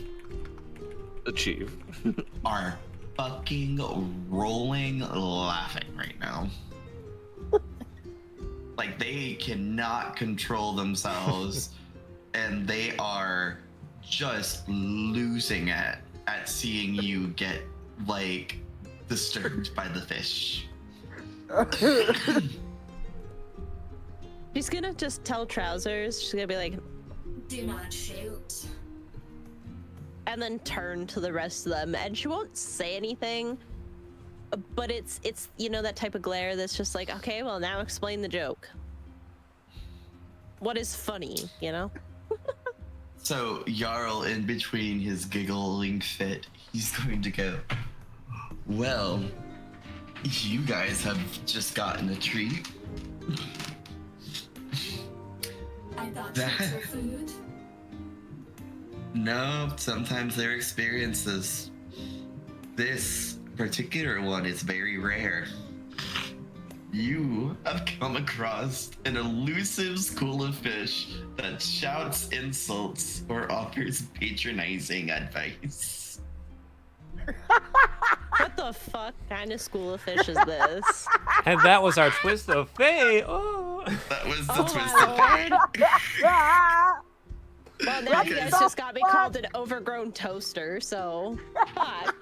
The chief. are fucking rolling laughing right now. Like they cannot control themselves, and they are just losing it at seeing you get like disturbed by the fish. She's gonna just tell Trousers. She's gonna be like, Do not shoot. and then turn to the rest of them, and she won't say anything. But it's you know, that type of glare that's just like, okay, well, now explain the joke. What is funny, you know? So Jarl, in between his giggling fit, he's going to go, well, you guys have just gotten a treat. I thought That- treats were food. No, sometimes they're experiences. This particular one is very rare. You have come across an elusive school of fish that shouts insults or offers patronizing advice. What the fuck kind of school of fish is this? And that was our twist of fate. Oh. That was the Oh twist my of fate. Well, now you guys the just got me fuck? called an overgrown toaster, so fuck.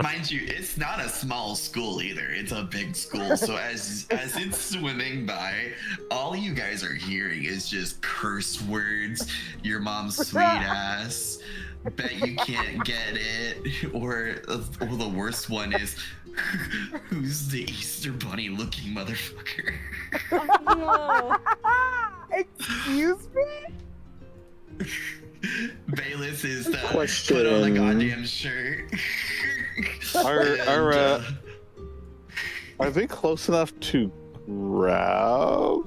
Mind you, it's not a small school either. It's a big school. So as it's swimming by, all you guys are hearing is just curse words. Your mom's sweet ass. Bet you can't get it. Or the worst one is, who's the Easter Bunny looking motherfucker? No. Excuse me? Bayless is the Question. put on a goddamn shirt. Are they close enough to grab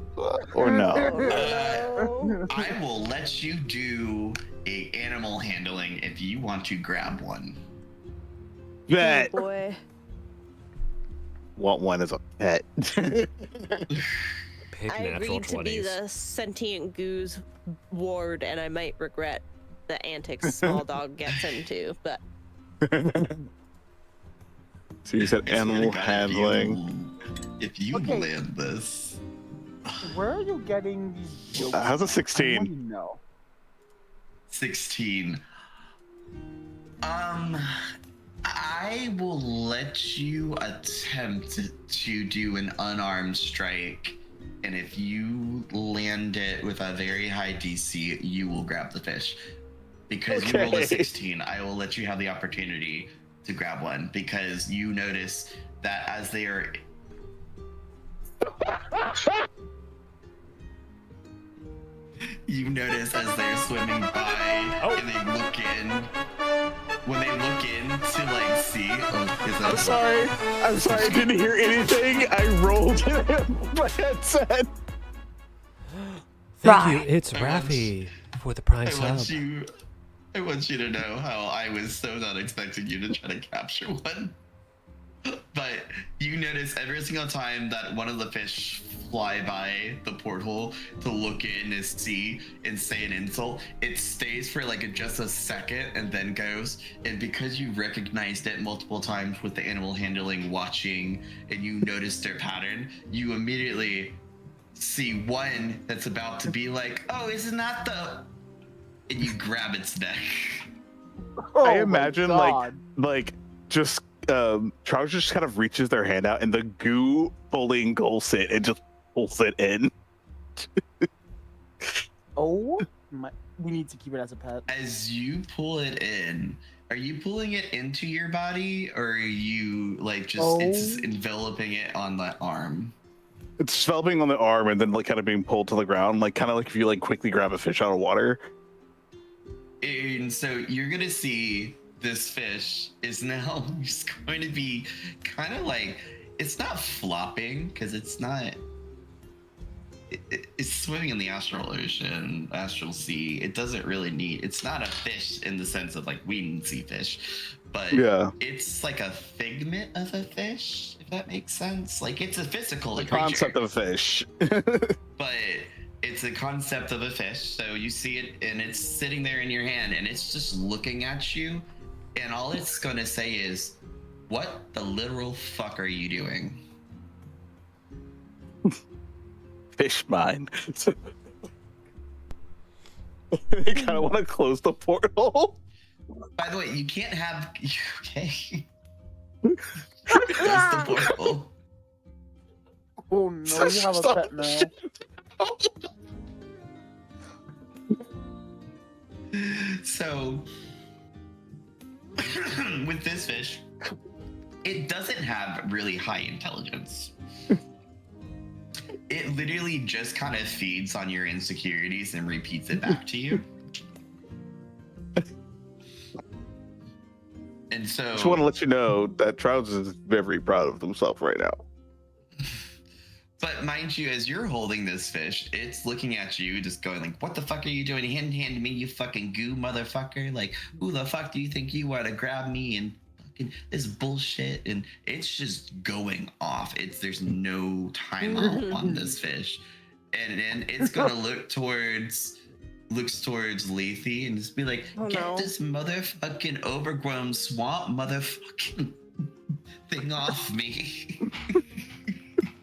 or no? I will let you do a animal handling if you want to grab one. Bet. Oh boy. Want one as a pet. Pick I natural agreed to be 20s. the sentient goose ward, and I might regret the antics small dog gets into, but So you said I swear to animal God, handling. If you Okay. land this, Where are you getting these jokes? How's a I 16? want to know. 16. I will let you attempt to do an unarmed strike, and if you land it with a very high DC, you will grab the fish. Because you rolled a Okay. 16, I will let you have the opportunity to grab one, because you notice that as they are you notice as they're swimming by and they look in. When they look in to like see, I'm sorry. I didn't hear anything. I rolled my headset. Thank you. Right. It's I want- Rafi for the Prime I want sub. you to know how I was so not expecting you to try to capture one. But you notice every single time that one of the fish fly by the porthole to look in and see and say an insult, it stays for like just a second and then goes. And because you recognized it multiple times with the animal handling watching and you noticed their pattern, you immediately see one that's about to be like, oh, isn't that the... And you grab its neck. Oh I my imagine God. like just Trousers just kind of reaches their hand out and the goo fully engulfs it and just pulls it in. Oh my. We need to keep it as a pet. As you pull it in, are you pulling it into your body or are you like just it's Oh. enveloping it on the arm? It's developing on the arm and then like kind of being pulled to the ground, like kind of like if you like quickly grab a fish out of water. And so you're gonna see this fish is now just going to be kind of like, it's not flopping because it's not. It's swimming in the astral ocean, astral sea. It doesn't really need. It's not a fish in the sense of like we can see fish, but Yeah. it's like a figment of a fish, if that makes sense. Like it's a physical The creature, concept of a fish. but it's a concept of a fish. So you see it, and it's sitting there in your hand, and it's just looking at you, and all it's gonna say is, "What the literal fuck are you doing?" fish mind. They kind of want to close the portal. By the way, you can't have. Okay. Close the portal. Oh no, you have a pet now. So, with this fish, it doesn't have really high intelligence. It literally just kind of feeds on your insecurities and repeats it back to you. And so, Just want to let you know that Trousers is very proud of himself right now. but mind you, as you're holding this fish, it's looking at you, just going like, "What the fuck are you doing? Hand me, you fucking goo motherfucker! Like, who the fuck do you think you are to grab me and fucking this bullshit?" And it's just going off. There's no timeout on this fish, and it's gonna looks towards Lethe and just be like, Oh, "Get no. this motherfucking overgrown swamp motherfucking thing off me."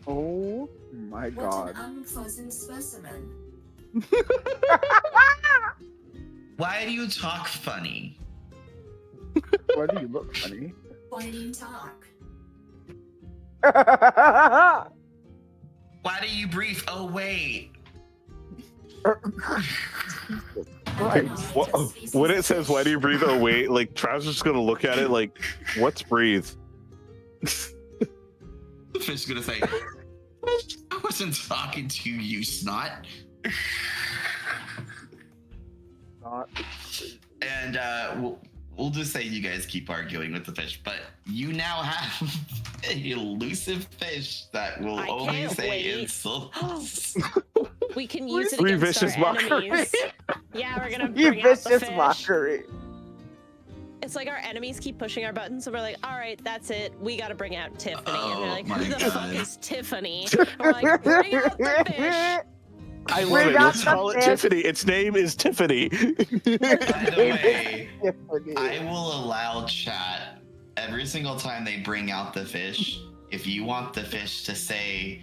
Oh my What god. an unpleasant specimen. Why do you talk funny? Why do you look funny? Why do you talk? Why do you breathe? Oh wait. Right. When it says, "Why do you breathe?" Oh wait, like Trousers is gonna look at it like, "What's breathe?" The fish is gonna say, "I wasn't talking to you, snot." Not. And we'll just say you guys keep arguing with the fish, but you now have an elusive fish that will I only can't say wait. insults. We can use it Three against vicious our mockery. enemies. Yeah, we're gonna You bring out the vicious fish. mockery. It's like our enemies keep pushing our buttons, so we're like, all right, that's it. We gotta bring out Tiffany. And they're like, Oh who my the fuck God. is Tiffany? And we're like, bring out the fish. I love Bring it. out Let's the call it fish. Tiffany. Its name is Tiffany. By the way, Tiffany. I will allow chat every single time they bring out the fish. If you want the fish to say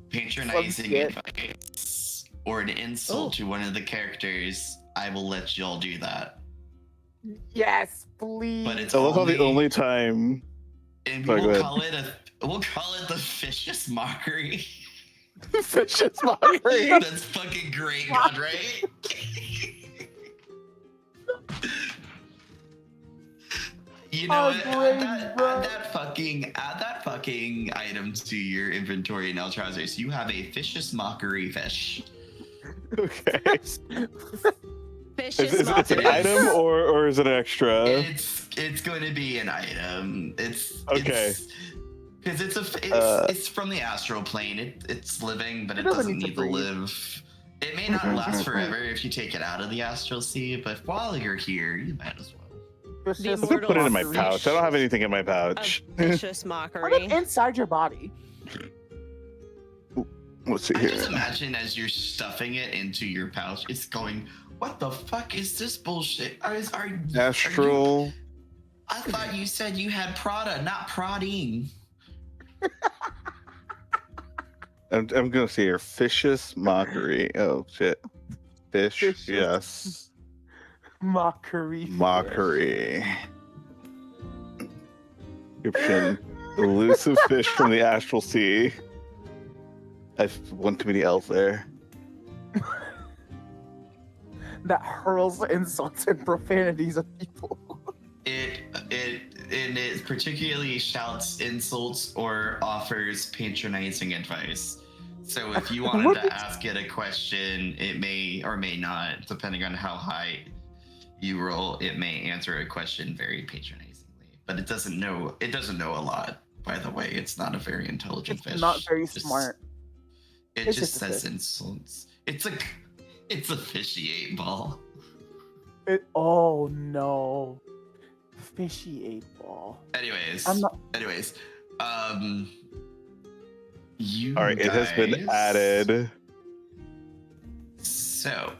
patronizing shit. advice or an insult to one of the characters, I will let y'all do that. Yes, please. But it's I love how the only- only time. And Sorry, go we'll ahead. call it the vicious mockery. Vicious mockery. That's fucking great, God, right? You know Oh, what? great, bro. Add that fucking item to your inventory now, Trousers. You have a vicious mockery fish. Okay. Vicious Is it an mockery. item or is it an extra? It's going to be an item. Okay. Because it's from the astral plane. It's living, but it doesn't doesn't need to need to breathe. live. It may not last forever if you take it out of the astral sea, but while you're here, you might as well. Vicious The immortal Put it in my mockery. pouch. I don't have anything in my A pouch. vicious Put mockery. it inside your body. Let's see I here. just imagine as you're stuffing it into your pouch, it's going, "What the fuck is this bullshit? Astral. I thought you said you had Prada, not prodding." I'm gonna see here. Vicious mockery. Oh shit. Fish. Vicious. Yes. Mockery. Mockery. Description: elusive fish from the astral sea. I've one too many L's there. That hurls insults and profanities at people. It particularly shouts insults or offers patronizing advice. So if you wanted to ask it a question, it may or may not, depending on how high you roll, it may answer a question very patronizingly. But it doesn't know a lot, by the way. It's not a very intelligent It's fish. not very Just- smart. It It's just just a says fish. insults. It's a fishy 8-ball. Oh no. Fishy 8-ball. Anyways, I'm not. you All right, it has been guys- added. So,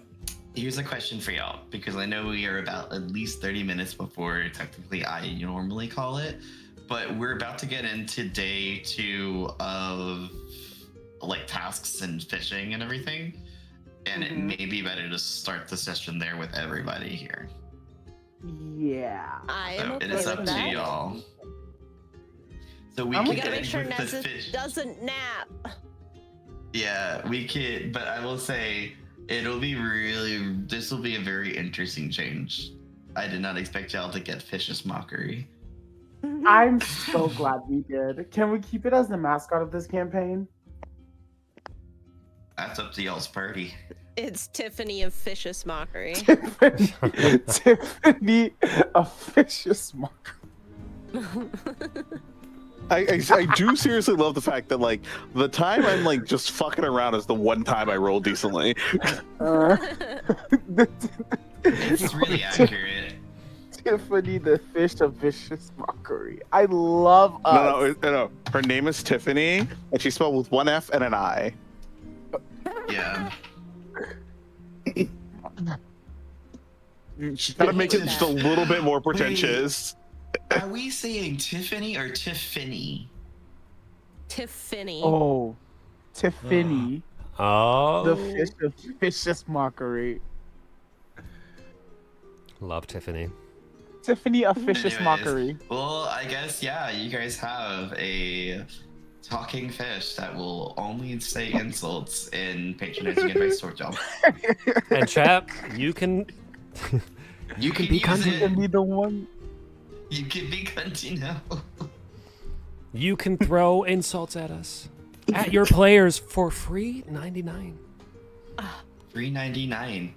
here's a question for y'all, because I know we are about at least 30 minutes before technically I normally call it, but we're about to get into day 2 of like tasks and fishing and everything. And it may be better to start the session there with everybody here. Yeah. I So am it okay is with up that. to y'all. So we I'm could We gotta get make sure with the Nessus fish. doesn't nap. Yeah, we could, but I will say it'll be really. This will be a very interesting change. I did not expect y'all to get Fish's Mockery. I'm so glad we did. Can we keep it as the mascot of this campaign? That's up to y'all's party. It's Tiffany of Fish's Mockery. Tiffany, a vicious mark. I do seriously love the fact that like the time I'm like just fucking around is the one time I roll decently. It's really accurate. Tiffany, the fish of vicious mockery. I love us. No. Her name is Tiffany, and she's spelled with one F and an I. Yeah. She's gotta make it just a little bit more pretentious. Are we saying Tiffany or Tiffany? Tiffany. Oh, Tiffany, Oh. the fish of vicious mockery. Love Tiffany. Tiffany, a vicious Anyways, mockery. Well, I guess, yeah, you guys have a talking fish that will only say insults and patronizing advice towards y'all. And chap, you can You can be use cunty. it. Can be the one. You can be cunty now. you can throw insults at us. At your players for free 99. $3.99.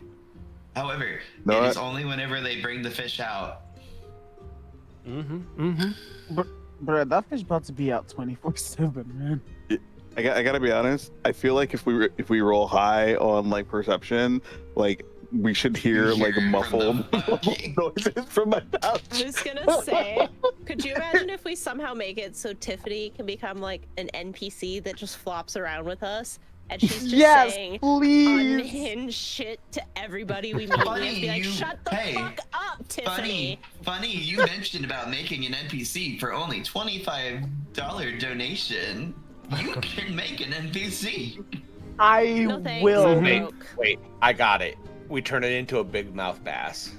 However, No, it is only whenever they bring the fish out. Bruh, that fish about to be out 24/7, man. I gotta be honest. I feel like if we roll high on like perception, like we should hear like From the muffled fucking- noises from my couch. I was gonna say, could you imagine if we somehow make it so Tiffany can become like an NPC that just flops around with us, and she's just Yes, saying please. unhinged shit to everybody we meet. We have to be like, shut the fuck up, Tiffany. Funny, you mentioned about making an NPC for only $25 donation. You can make an NPC. I No thanks. will. I'm Wait, broke. wait, I got it. We turn it into a big mouth bass.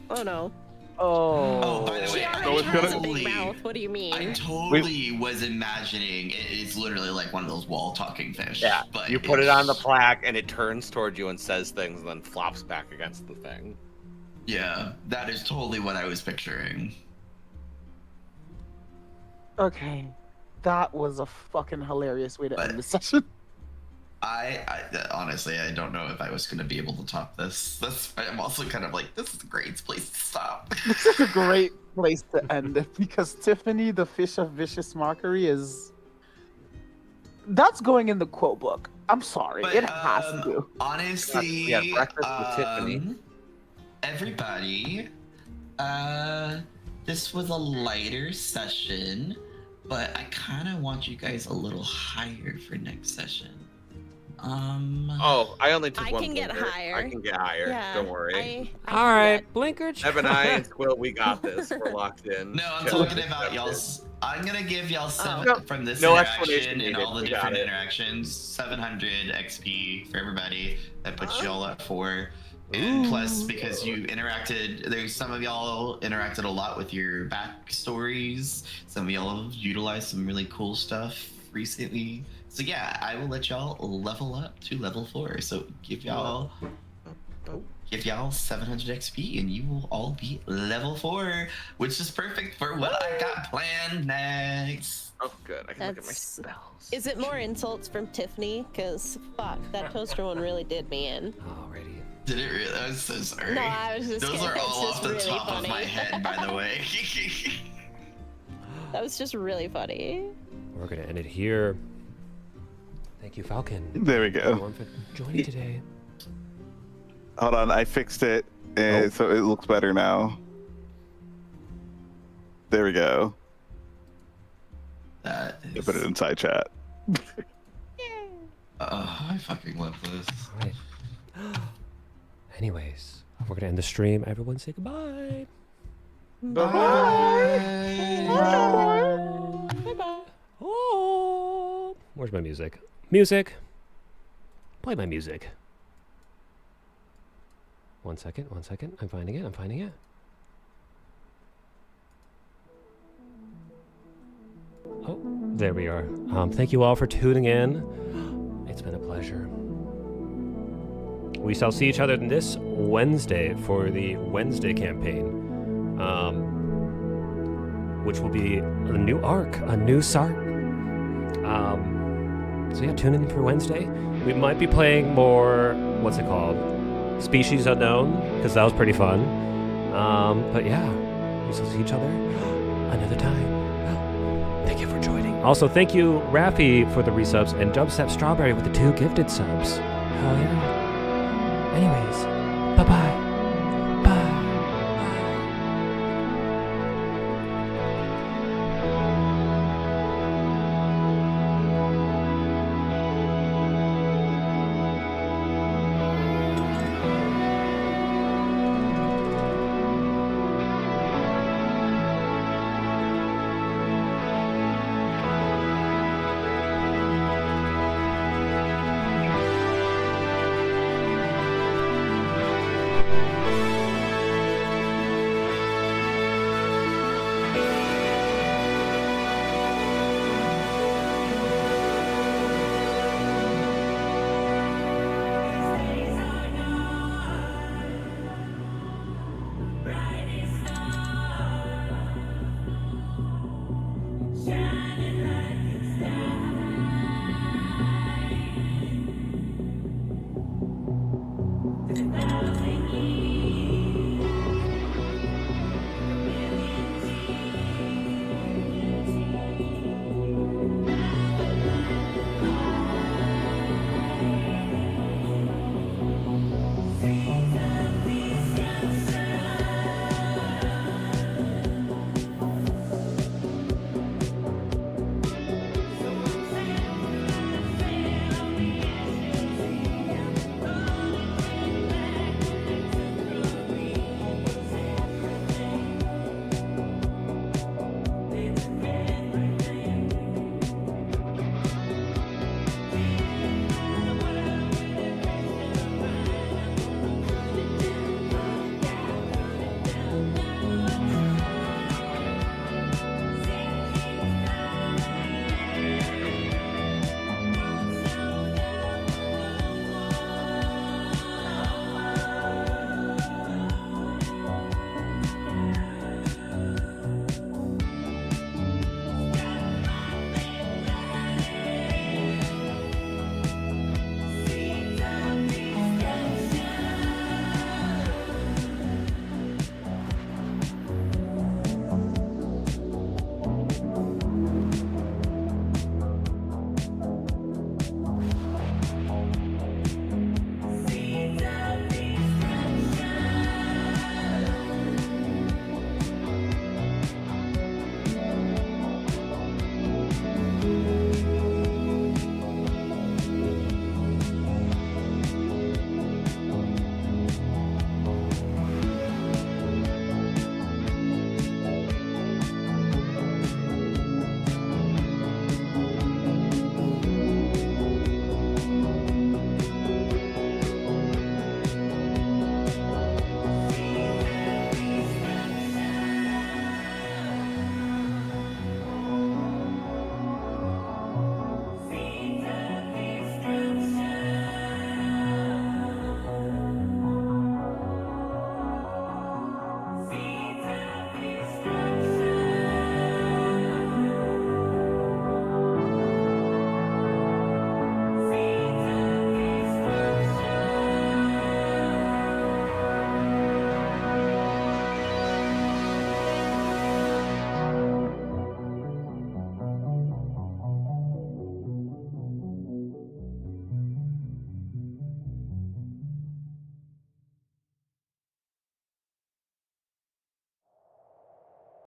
Oh no. Oh, by the She way, already it's has gonna- a big mouth. What do you I mean? totally was imagining it's literally like one of those wall talking fish. Yeah, but you put it on the it's- plaque and it turns towards you and says things and then flops back against the thing. Yeah, that is totally what I was picturing. Okay. That was a fucking hilarious way to But- end the session. I honestly, I don't know if I was going to be able to top this. I'm also kind of like, this is a great place to stop. This is a great place to end it because Tiffany, the fish of vicious mockery, that's going in the quote book. I'm sorry, But, it has to. Honestly, We had breakfast with Tiffany. Everybody, this was a lighter session, but I kind of want you guys a little higher for next session. Oh, I only took I one. can get blinker. higher. I can get higher. Yeah, Don't worry. I All can right, get- Blinker. Ev and I and Squill, we got this. We're locked in. No, I'm Challenge talking about accepted. y'all's. I'm gonna give y'all seven No, from this no interaction explanation and all the needed. We got different it. interactions. 700 XP for everybody. That puts y'all at 4. And plus, because you interacted, there's some of y'all interacted a lot with your backstories. Some of y'all utilized some really cool stuff recently. So yeah, I will let y'all level up to level 4. So give y'all 700 XP and you will all be level 4, which is perfect for what I got planned next. Oh, good. I can look at my That's- spells. Is it more insults from Tiffany? Cause fuck, that toaster one really did me in. Alrighty. Did it really? I'm so sorry. No, I was just Those kidding. are It's all just off the really top of my funny. head, by the way. That was just really funny. We're gonna end it here. Thank you, Falcon. There we go. Everyone for joining today. Hold on, I fixed it, so it looks better now. There we go. That I is. put it inside chat. I fucking love this. All right. Anyways, we're gonna end the stream. Everyone say goodbye. Bye bye. Oh, where's my music? Music. Play my music. One second. I'm finding it. Oh, there we are. Thank you all for tuning in. It's been a pleasure. We shall see each other this Wednesday for the Wednesday campaign, which will be a new arc, a new Sart. So yeah, tune in for Wednesday. We might be playing more, what's it called? Species Unknown, because that was pretty fun. But yeah, we shall see each other another time. Thank you for joining. Also, thank you, Raffi, for the resubs, and Dubstep Strawberry with the 2 gifted subs. Hell yeah. Anyways, bye-bye. Nothing